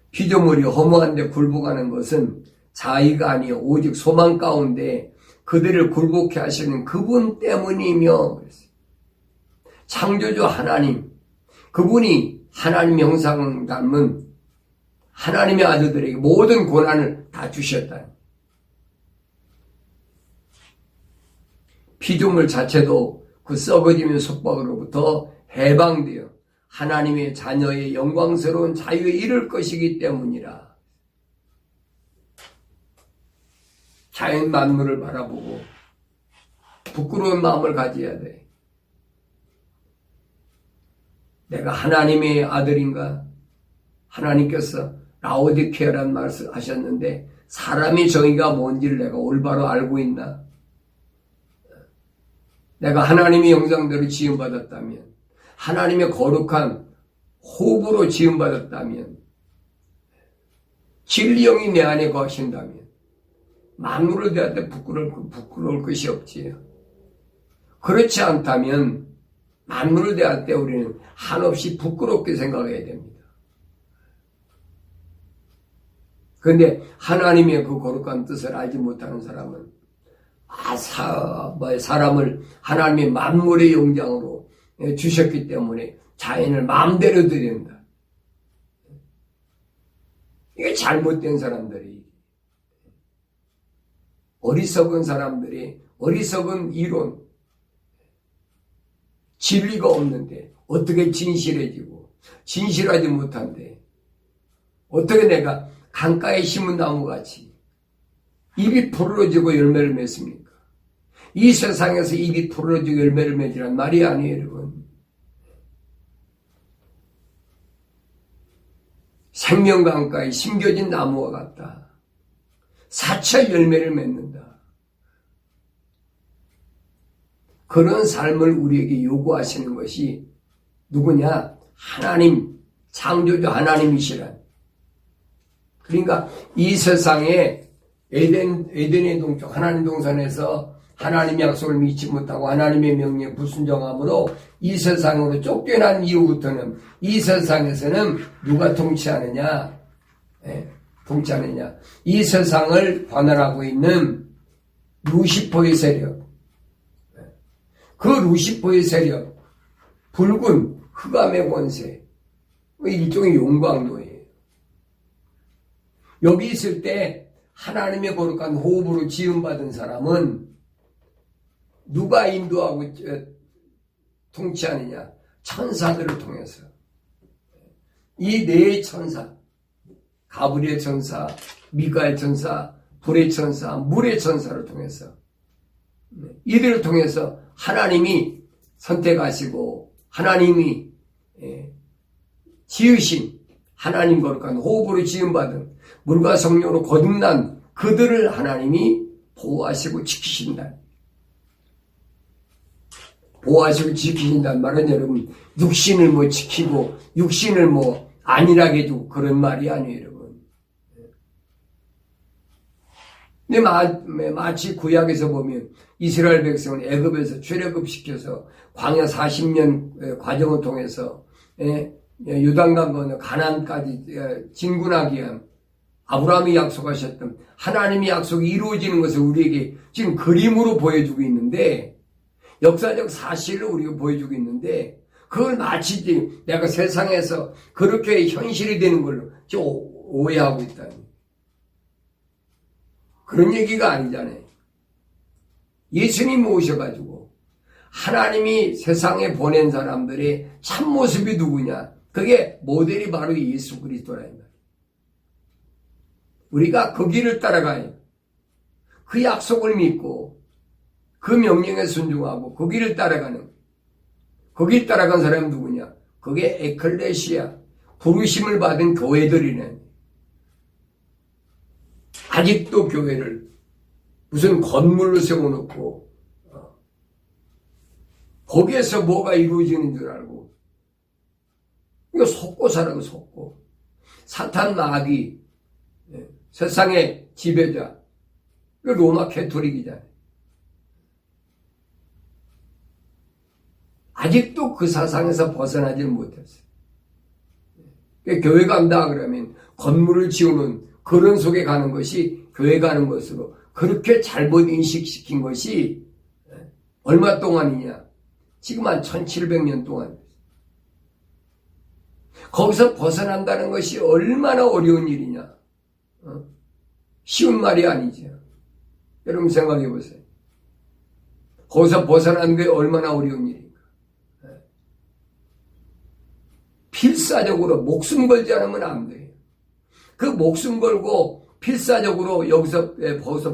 피조물이 허무한데 굴복하는 것은 자의가 아니요 오직 소망 가운데 그들을 굴복해 하시는 그분 때문이며, 창조주 하나님, 그분이 하나님 형상 닮은 하나님의 아들들에게 모든 고난을 다 주셨다. 피조물 자체도 그 썩어지는 속박으로부터 해방되어 하나님의 자녀의 영광스러운 자유에 이를 것이기 때문이라. 자연 만물을 바라보고 부끄러운 마음을 가져야 돼. 내가 하나님의 아들인가? 하나님께서 라오디케아란 말을 하셨는데 사람의 정의가 뭔지를 내가 올바로 알고 있나? 내가 하나님의 형상대로 지음받았다면, 하나님의 거룩한 호흡으로 지음받았다면, 진리영이 내 안에 거하신다면 만물을 대할 때 부끄러울 것이 없지요. 그렇지 않다면 만물을 대할 때 우리는 한없이 부끄럽게 생각해야 됩니다. 그런데 하나님의 그 거룩한 뜻을 알지 못하는 사람은 사람을 하나님의 만물의 영장으로 주셨기 때문에 자연을 마음대로 드린다. 이게 잘못된 사람들이, 어리석은 사람들이 어리석은 이론, 진리가 없는데 어떻게 진실해지고 진실하지 못한데 어떻게 내가 강가에 심은 나무같이 잎이 푸르러지고 열매를 맺습니까? 이 세상에서 잎이 푸르러지고 열매를 맺으란 말이 아니에요, 여러분. 생명강가에 심겨진 나무와 같다. 사철 열매를 맺는다. 그런 삶을 우리에게 요구하시는 것이 누구냐? 하나님, 창조주 하나님이시란. 그러니까 이 세상에 에덴의 동쪽 하나님 동산에서 하나님의 약속을 믿지 못하고 하나님의 명령에 불순종함으로 이 세상으로 쫓겨난 이후부터는 이 세상에서는 누가 통치하느냐? 통치하느냐? 이 세상을 관할하고 있는 루시퍼의 세력. 그 루시퍼의 세력, 붉은 흑암의 권세, 일종의 용광로예요. 여기 있을 때 하나님의 거룩한 호흡으로 지음받은 사람은 누가 인도하고 통치하느냐? 천사들을 통해서. 이 네 천사, 가브리엘 천사, 미가엘 천사, 불의 천사, 물의 천사를 통해서, 이들을 통해서 하나님이 선택하시고 하나님이 지으신 하나님 거룩한 호흡으로 지음받은 물과 성령으로 거듭난 그들을 하나님이 보호하시고 지키신다. 보호하시고 지키신다는 말은 여러분 육신을 뭐 지키고 육신을 뭐 안일하게 해주고 그런 말이 아니에요, 여러분. 근데 마치 구약에서 보면 이스라엘 백성을 애굽에서 출애굽시켜서 광야 40년 과정을 통해서 요단강 건너 가나안까지 진군하기 위한 아브라함이 약속하셨던 하나님의 약속이 이루어지는 것을 우리에게 지금 그림으로 보여주고 있는데, 역사적 사실을 우리가 보여주고 있는데, 그걸 마치 내가 세상에서 그렇게 현실이 되는 걸로 오해하고 있다니. 그런 얘기가 아니잖아요. 예수님이 오셔가지고 하나님이 세상에 보낸 사람들의 참모습이 누구냐? 그게 모델이 바로 예수 그리스도라는 말이에요. 우리가 그 길을 따라가요. 그 약속을 믿고 그 명령에 순종하고 그 길을 따라가는, 그 길 따라간 사람이 누구냐? 그게 에클레시아, 부르심을 받은 교회들이네. 아직도 교회를 무슨 건물로 세워놓고 거기에서 뭐가 이루어지는 줄 알고, 이거 속고 살아고 속고. 사탄 마귀, 세상의 지배자, 그 로마 캐토릭이잖아요. 아직도 그 사상에서 벗어나지 못했어요. 교회 간다 그러면 건물을 지우는 그런 속에 가는 것이 교회 가는 것으로 그렇게 잘못 인식시킨 것이 얼마 동안이냐? 지금 한 1700년 동안. 거기서 벗어난다는 것이 얼마나 어려운 일이냐? 쉬운 말이 아니죠. 여러분 생각해 보세요. 거기서 벗어나는 게 얼마나 어려운 일입니까? 필사적으로 목숨 걸지 않으면 안 돼요. 그 목숨 걸고 필사적으로 여기서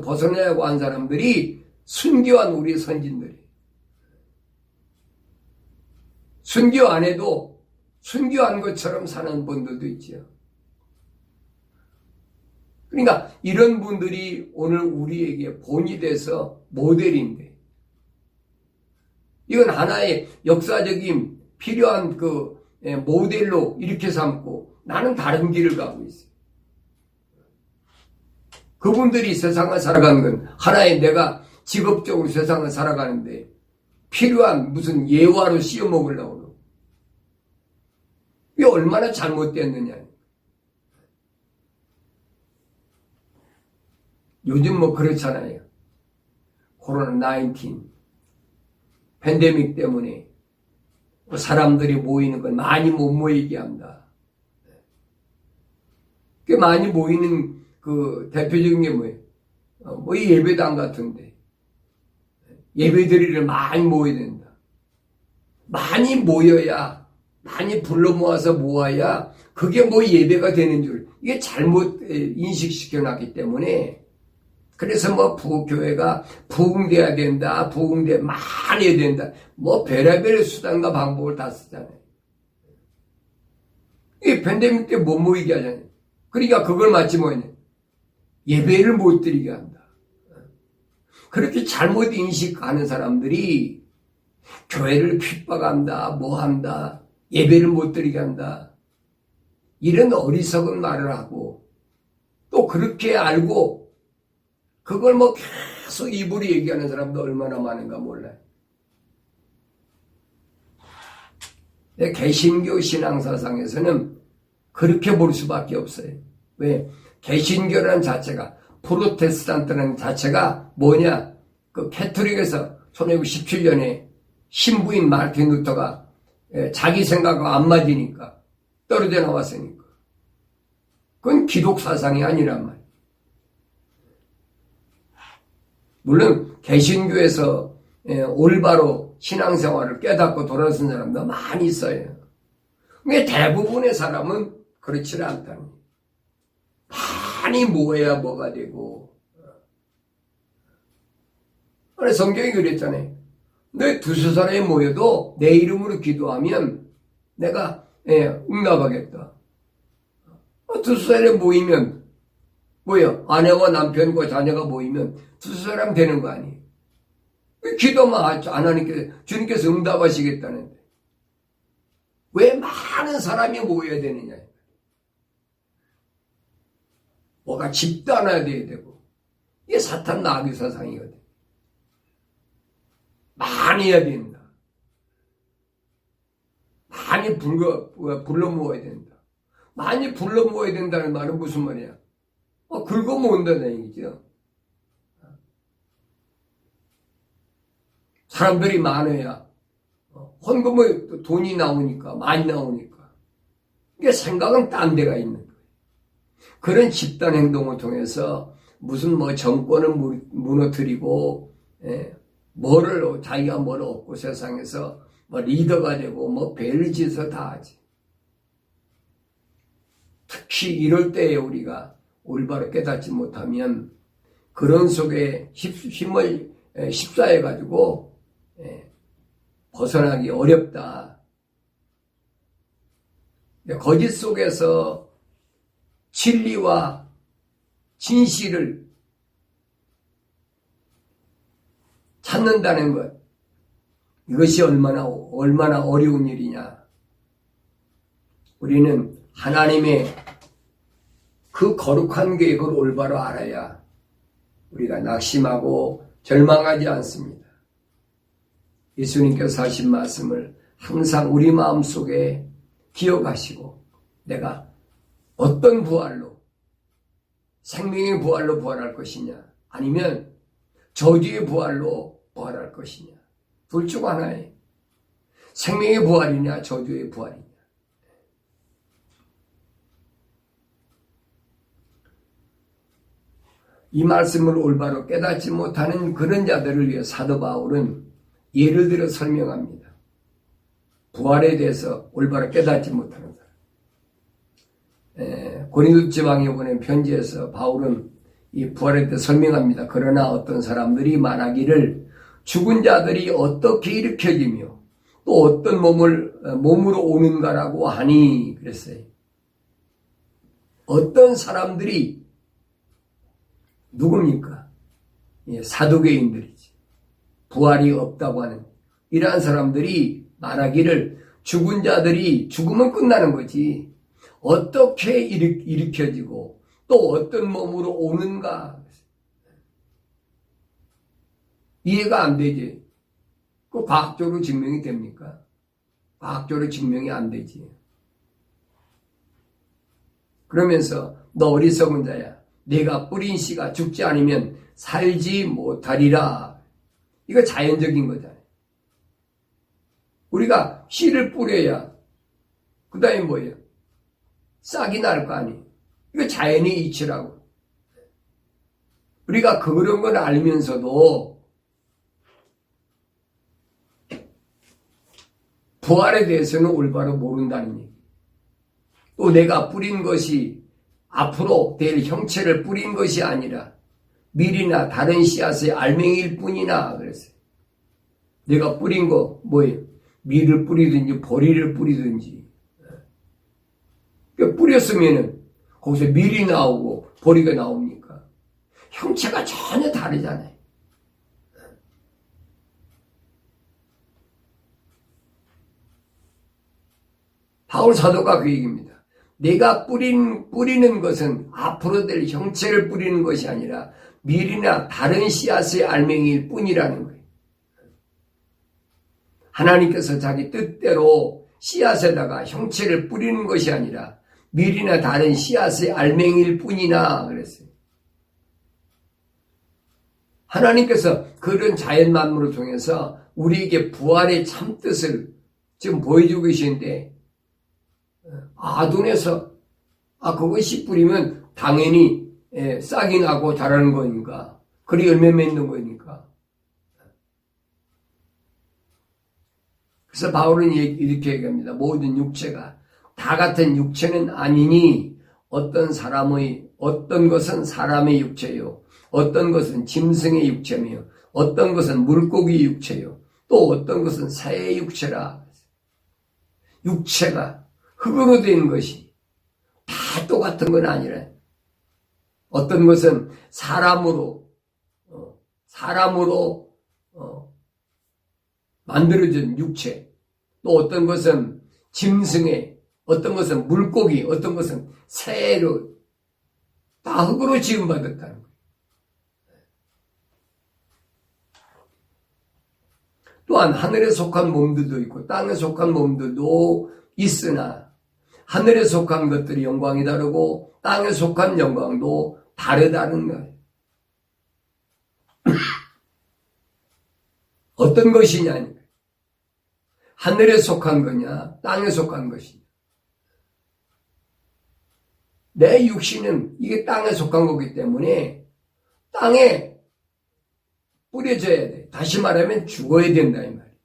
벗어나려고 한 사람들이 순교한 우리 선진들이. 순교 안 해도 순교한 것처럼 사는 분들도 있죠. 그러니까 이런 분들이 오늘 우리에게 본이 돼서 모델인데, 이건 하나의 역사적인 필요한 그 모델로 이렇게 삼고 나는 다른 길을 가고 있어요. 그분들이 세상을 살아가는 건 하나의 내가 직업적으로 세상을 살아가는데 필요한 무슨 예화로 씌워 먹으려고. 이게 얼마나 잘못됐느냐. 요즘 뭐 그렇잖아요. 코로나19 팬데믹 때문에 사람들이 모이는 걸 많이 못 모이게 한다. 꽤 많이 모이는 그 대표적인 게 뭐예요? 뭐 이 예배당 같은데 예배드리러 많이 모여야 된다. 많이 모여야, 많이 불러 모아서 모아야 그게 뭐 예배가 되는 줄, 이게 잘못 인식시켜 놨기 때문에, 그래서 뭐 교회가 부흥돼야 된다, 많이 해야 된다, 뭐 별의별 수단과 방법을 다 쓰잖아요. 이 팬데믹 때 못 모이게 하잖아요. 그러니까 그걸 마치 뭐냐, 예배를 못 드리게 한다. 그렇게 잘못 인식하는 사람들이 교회를 핍박한다, 뭐 한다, 예배를 못 드리게 한다, 이런 어리석은 말을 하고, 또 그렇게 알고 그걸 뭐 계속 입으로 얘기하는 사람도 얼마나 많은가 몰라요. 개신교 신앙사상에서는 그렇게 볼 수밖에 없어요. 왜? 개신교라는 자체가, 프로테스탄트라는 자체가 뭐냐? 그 캐토릭에서 1917년에 신부인 마르틴 루터가 자기 생각과 안 맞으니까 떨어져 나왔으니까. 그건 기독 사상이 아니란 말이에요. 물론 개신교에서 올바로 신앙생활을 깨닫고 돌아선 사람도 많이 있어요. 근데 대부분의 사람은 그렇지 않다는 거예요. 많이 모여야 뭐가 되고. 그래서 성경이 그랬잖아요. 너희 두세 사람이 모여도 내 이름으로 기도하면 내가 응답하겠다. 두세 사람이 모이면 뭐야? 아내와 남편과 자녀가 모이면 두세 사람 되는 거 아니에요? 기도만 안 하니까 주님께서 응답하시겠다는데 왜 많은 사람이 모여야 되느냐? 뭐가 집단화돼야 되고 이게 사탄 나귀 사상이거든. 많이 해야 된다. 많이 불러 모아야 된다. 많이 불러 모아야 된다는 말은 무슨 말이야? 긁어 모은다는 얘기죠. 사람들이 많아야 헌금의 돈이 나오니까, 많이 나오니까. 이게 생각은 딴 데가 있는 거예요. 그런 집단 행동을 통해서 무슨 정권을 무너뜨리고, 자기가 뭘 얻고 세상에서 리더가 되고 배를 지어서 다 하지. 특히 이럴 때에 우리가 올바로 깨닫지 못하면 그런 속에 힘을 휩싸여가지고 벗어나기 어렵다. 거짓 속에서 진리와 진실을 찾는다는 것, 이것이 얼마나 어려운 일이냐. 우리는 하나님의 그 거룩한 계획을 올바로 알아야 우리가 낙심하고 절망하지 않습니다. 예수님께서 하신 말씀을 항상 우리 마음속에 기억하시고 내가 어떤 부활로, 생명의 부활로 부활할 것이냐 아니면 저주의 부활로 부활할 것이냐, 둘 중 하나에 생명의 부활이냐 저주의 부활이냐. 이 말씀을 올바로 깨닫지 못하는 그런 자들을 위해 사도 바울은 예를 들어 설명합니다. 부활에 대해서 올바로 깨닫지 못하는 사람. 고린도 지방에 보낸 편지에서 바울은 이 부활에 대해 설명합니다. 그러나 어떤 사람들이 말하기를 죽은 자들이 어떻게 일으켜지며 또 어떤 몸으로 오는가라고 하니 그랬어요. 어떤 사람들이 누굽니까? 사두개인들이지. 부활이 없다고 하는 이러한 사람들이 말하기를 죽은 자들이 죽으면 끝나는 거지. 어떻게 일으켜지고 또 어떤 몸으로 오는가. 이해가 안 되지. 그 과학적으로 증명이 됩니까? 과학적으로 증명이 안 되지. 그러면서 너 어리석은 자야. 내가 뿌린 씨가 죽지 않으면 살지 못하리라. 이거 자연적인 거잖아요. 우리가 씨를 뿌려야 그 다음에 뭐예요? 싹이 날 거 아니에요. 이거 자연의 이치라고. 우리가 그런 걸 알면서도 부활에 대해서는 올바로 모른다는 얘기. 또 내가 뿌린 것이 앞으로 될 형체를 뿌린 것이 아니라 밀이나 다른 씨앗의 알맹이일 뿐이나 그랬어요. 내가 뿌린 거 뭐예요? 밀을 뿌리든지 보리를 뿌리든지. 그러니까 뿌렸으면은 거기서 밀이 나오고 보리가 나옵니까? 형체가 전혀 다르잖아요. 바울 사도가 그 얘기입니다. 내가 뿌리는 것은 앞으로 될 형체를 뿌리는 것이 아니라 밀이나 다른 씨앗의 알맹이일 뿐이라는 거예요. 하나님께서 자기 뜻대로 씨앗에다가 형체를 뿌리는 것이 아니라 밀이나 다른 씨앗의 알맹이일 뿐이나 그랬어요. 하나님께서 그런 자연 만물을 통해서 우리에게 부활의 참뜻을 지금 보여주고 계시는데 아둔해서 그것이 뿌리면 당연히 싹이 나고 자라는 거니까 그리 열매 맺는 거니까. 그래서 바울은 이렇게 얘기합니다. 모든 육체가 다 같은 육체는 아니니 어떤 것은 사람의 육체요, 어떤 것은 짐승의 육체며 어떤 것은 물고기 육체요, 또 어떤 것은 새 육체라. 육체가 흙으로 된 것이 다 똑같은 건 아니라 어떤 것은 사람으로 만들어진 육체, 또 어떤 것은 짐승의, 어떤 것은 물고기, 어떤 것은 새로 다 흙으로 지음받았다는 거예요. 또한 하늘에 속한 몸들도 있고 땅에 속한 몸들도 있으나 하늘에 속한 것들이 영광이 다르고 땅에 속한 영광도 다르다는 거예요. 어떤 것이냐? 하늘에 속한 거냐, 땅에 속한 것이냐. 내 육신은 이게 땅에 속한 거기 때문에 땅에 뿌려져야 돼. 다시 말하면 죽어야 된다 이 말이에요.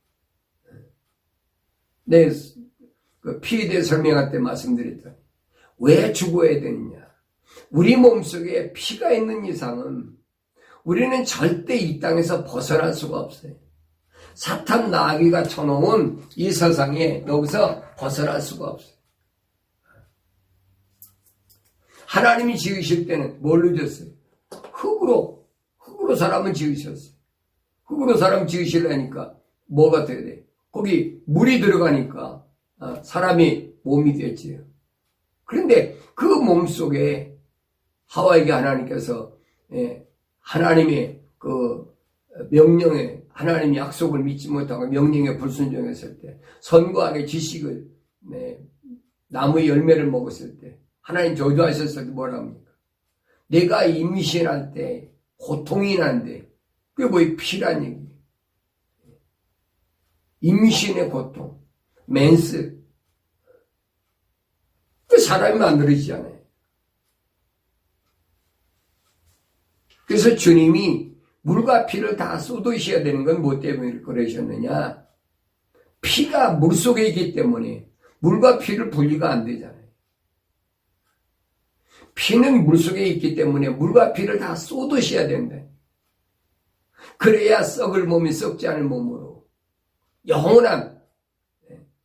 내 피에 대해 설명할 때 말씀드렸더니 왜 죽어야 되느냐. 우리 몸속에 피가 있는 이상은 우리는 절대 이 땅에서 벗어날 수가 없어요. 사탄 나귀가 쳐놓은 이 세상에 여기서 벗어날 수가 없어요. 하나님이 지으실 때는 뭘로 지었어요? 흙으로 사람은 지으셨어요. 흙으로 사람 지으시려니까 뭐가 돼야 돼? 거기 물이 들어가니까 사람이 몸이 됐지요. 그런데 그 몸 속에 하와에게 하나님께서 하나님의 그 명령에 하나님의 약속을 믿지 못하고 명령에 불순종했을 때 선과 악의 지식을 나무의 열매를 먹었을 때 하나님 저주하셨을 때 뭐라 합니까? 내가 임신할 때 고통이 나는데 그게 뭐의 피란 얘기예요. 임신의 고통, 맨스. 그 사람이 만들어지잖아요. 그래서 주님이 물과 피를 다 쏟으셔야 되는 건 뭐 때문에 그러셨느냐? 피가 물속에 있기 때문에 물과 피를 분리가 안 되잖아요. 피는 물속에 있기 때문에 물과 피를 다 쏟으셔야 된다. 그래야 썩을 몸이 썩지 않을 몸으로 영원한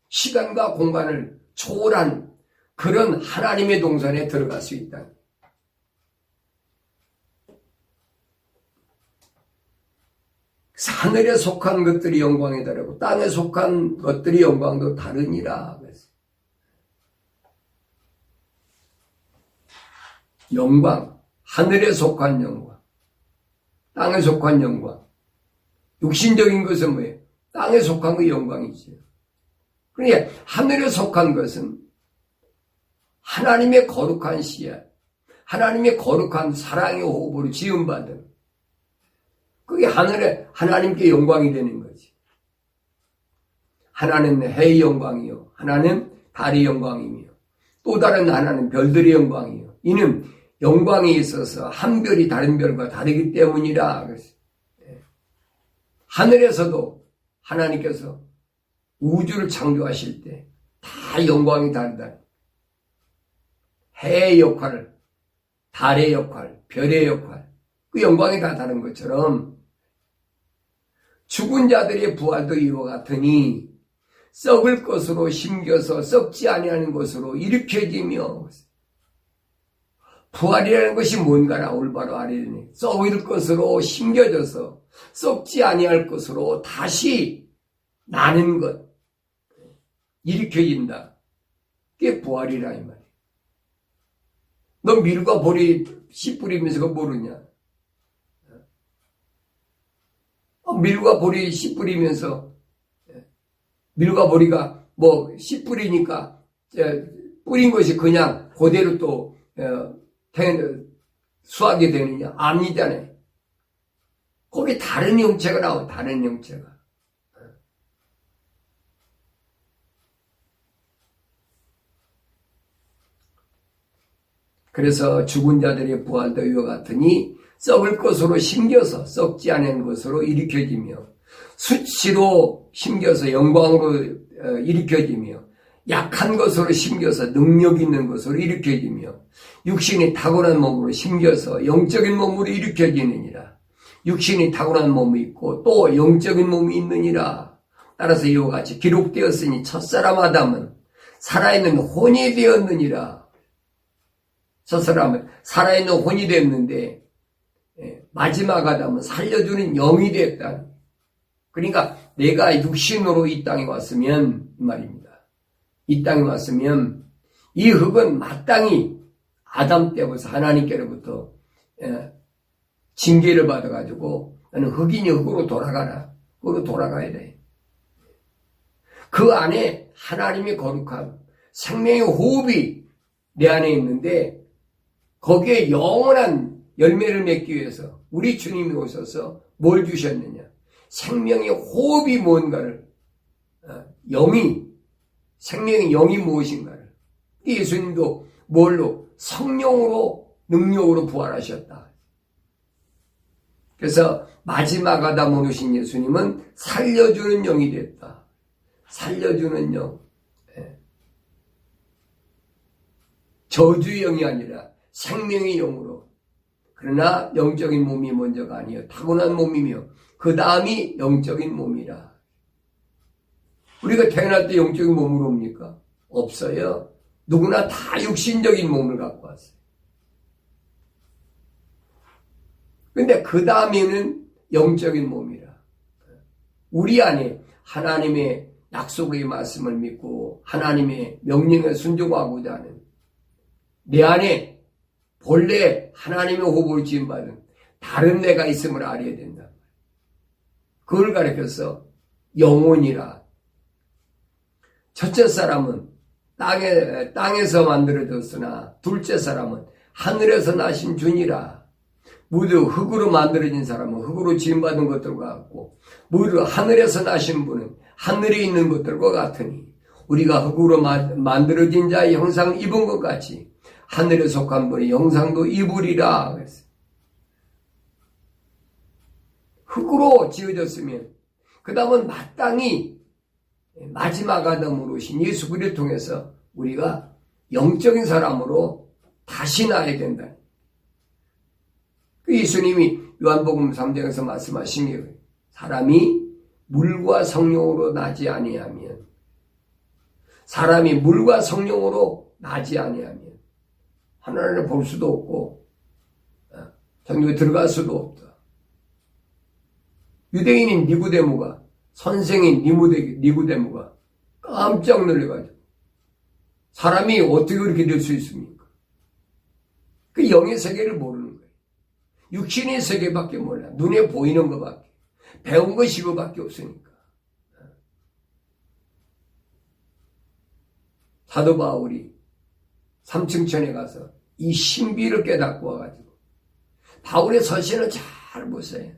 시간과 공간을 초월한 그런 하나님의 동산에 들어갈 수 있다. 하늘에 속한 것들이 영광이 다르고 땅에 속한 것들이 영광도 다르니라. 영광, 하늘에 속한 영광, 땅에 속한 영광. 육신적인 것은 뭐예요? 땅에 속한 그 영광이지요. 그러니까 하늘에 속한 것은 하나님의 거룩한 씨앗, 하나님의 거룩한 사랑의 호흡으로 지음받은 그게 하늘에 하나님께 영광이 되는 거지. 하나는 해의 영광이요, 하나는 달의 영광이며 또 다른 하나는 별들의 영광이요. 이는 영광에 있어서 한 별이 다른 별과 다르기 때문이라. 하늘에서도 하나님께서 우주를 창조하실 때 다 영광이 다르다. 해의 역할, 달의 역할, 별의 역할, 그 영광이 다 다른 것처럼 죽은 자들의 부활도 이와 같으니 썩을 것으로 심겨서 썩지 아니하는 것으로 일으켜지며. 부활이라는 것이 뭔가라 올바로 알으니 썩을 것으로 심겨져서 썩지 아니할 것으로 다시 나는 것, 일으켜진다. 그게 부활이라 이 말이야. 너 밀과 보리 씨 뿌리면서 그거 모르냐? 밀과 보리 씨 뿌리면서 밀과 보리가 뭐 씨 뿌리니까 뿌린 것이 그냥 그대로 또 수하게 되느냐? 아니잖아요. 거기 다른 형체가 나와, 다른 형체가. 그래서 죽은 자들의 부활도 이와 같으니 썩을 것으로 심겨서 썩지 않은 것으로 일으켜지며 수치로 심겨서 영광으로 일으켜지며 약한 것으로 심겨서 능력 있는 것으로 일으켜지며 육신이 타고난 몸으로 심겨서 영적인 몸으로 일으켜지느니라. 육신이 타고난 몸이 있고 또 영적인 몸이 있느니라. 따라서 이와 같이 기록되었으니 첫사람 아담은 살아있는 혼이 되었느니라. 첫사람은 살아있는 혼이 되었는데 마지막 아담은 살려주는 영이 되었다. 그러니까 내가 육신으로 이 땅에 왔으면 이 말입니다. 이 땅에 왔으면 이 흙은 마땅히 아담 때부터 하나님께로부터 징계를 받아가지고 나는 흙이니 흙으로 돌아가라. 흙으로 돌아가야 돼. 그 안에 하나님의 거룩함, 생명의 호흡이 내 안에 있는데 거기에 영원한 열매를 맺기 위해서 우리 주님이 오셔서 뭘 주셨느냐? 생명의 호흡이 뭔가를, 생명의 영이 무엇인가를. 예수님도 뭘로? 성령으로, 능력으로 부활하셨다. 그래서 마지막 아담으로 오신 예수님은 살려주는 영이 됐다. 살려주는 영. 저주의 영이 아니라 생명의 영으로. 그러나 영적인 몸이 먼저가 아니요 타고난 몸이며 그 다음이 영적인 몸이라. 우리가 태어날 때 영적인 몸으로 옵니까? 없어요. 누구나 다 육신적인 몸을 갖고 왔어요. 근데 그 다음에는 영적인 몸이라. 우리 안에 하나님의 약속의 말씀을 믿고 하나님의 명령에 순종하고자 하는 내 안에 본래 하나님의 호흡을 지음받은 다른 내가 있음을 알아야 된다. 그걸 가리켜서 영혼이라. 첫째 사람은 땅에서 만들어졌으나 둘째 사람은 하늘에서 나신 주니라. 모두 흙으로 만들어진 사람은 흙으로 지음받은 것들과 같고 모두 하늘에서 나신 분은 하늘에 있는 것들과 같으니 우리가 흙으로 만들어진 자의 형상을 입은 것 같이 하늘에 속한 분의 형상도 입으리라. 흙으로 지어졌으면 그 다음은 마땅히 마지막 아담으로 오신 예수 그리스도를 통해서 우리가 영적인 사람으로 다시 나야 된다. 그 예수님이 요한복음 3장에서 말씀하신 게 사람이 물과 성령으로 나지 아니하면 사람이 물과 성령으로 나지 아니하면 하나님을 볼 수도 없고 천국에 들어갈 수도 없다. 유대인인 니고데모가 선생인 니고데모가 깜짝 놀래가지고 사람이 어떻게 그렇게 될 수 있습니까? 그 영의 세계를 모르는 거예요. 육신의 세계밖에 몰라. 눈에 보이는 것밖에. 배운 것이 그것밖에 없으니까. 사도 바울이 삼층천에 가서 이 신비를 깨닫고 와가지고 바울의 서신을 잘 보세요.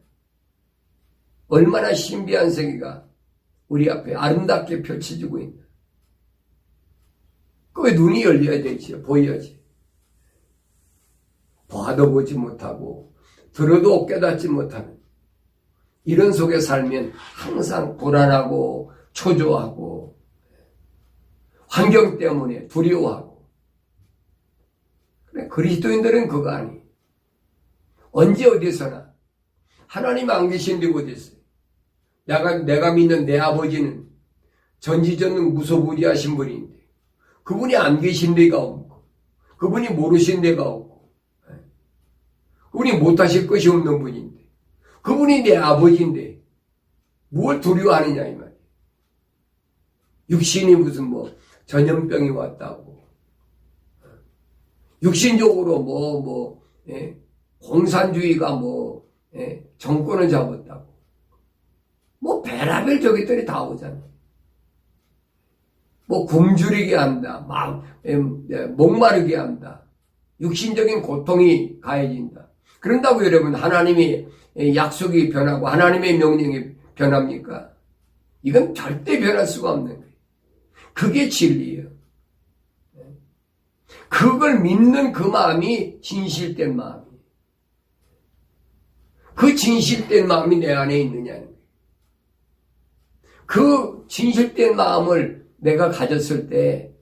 얼마나 신비한 세계가 우리 앞에 아름답게 펼쳐지고 있나. 그 눈이 열려야 되지, 보여야지. 봐도 보지 못하고 들어도 깨닫지 못하는 이런 속에 살면 항상 불안하고 초조하고 환경 때문에 두려워하고. 그래, 그리스도인들은 그거 아니. 언제 어디서나 하나님 안 계신 데가 어디 있어요? 내가 믿는 내 아버지는 전지전능 무소부지하신 분인데 그분이 안 계신 데가 없고 그분이 모르신 데가 없고 그분이 못하실 것이 없는 분인데 그분이 내 아버지인데 뭘 두려워하느냐 이 말이에요. 육신이 무슨 전염병이 왔다고 육신적으로 공산주의가 정권을 잡았다고 별하별 저기들이 다 오잖아요. 굶주리게 한다. 목마르게 한다. 육신적인 고통이 가해진다. 그런다고 여러분 하나님의 약속이 변하고 하나님의 명령이 변합니까? 이건 절대 변할 수가 없는 거예요. 그게 진리예요. 그걸 믿는 그 마음이 진실된 마음이에요. 그 진실된 마음이 내 안에 있느냐는 거예요. 그 진실된 마음을 내가 가졌을 때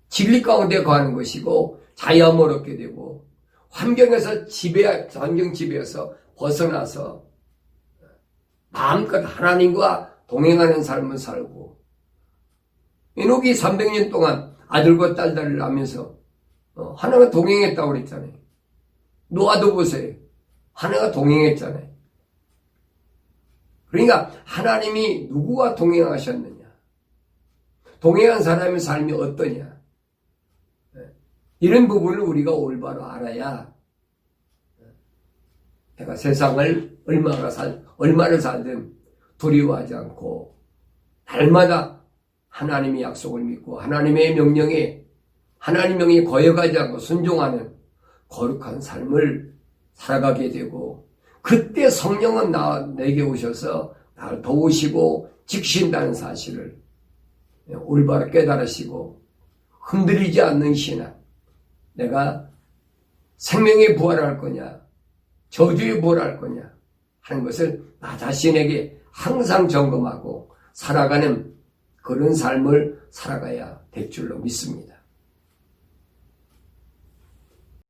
진리 가운데 거하는 것이고 자유함을 얻게 되고 환경 지배에서 벗어나서 마음껏 하나님과 동행하는 삶을 살고, 에녹이 300년 동안 아들과 딸들을 낳으면서 하나가 동행했다고 그랬잖아요. 노아도 보세요. 하나가 동행했잖아요. 그러니까 하나님이 누구와 동행하셨느냐, 동행한 사람의 삶이 어떠냐, 이런 부분을 우리가 올바로 알아야 내가 세상을 얼마를 살든 두려워하지 않고 날마다 하나님의 약속을 믿고 하나님의 명령에 거역하지 않고 순종하는 거룩한 삶을 살아가게 되고, 그때 성령은 내게 오셔서 나를 도우시고 지키신다는 사실을 올바로 깨달으시고, 흔들리지 않는 신앙, 내가 생명의 부활할 거냐 저주의 부활할 거냐 하는 것을 나 자신에게 항상 점검하고 살아가는 그런 삶을 살아가야 될 줄로 믿습니다.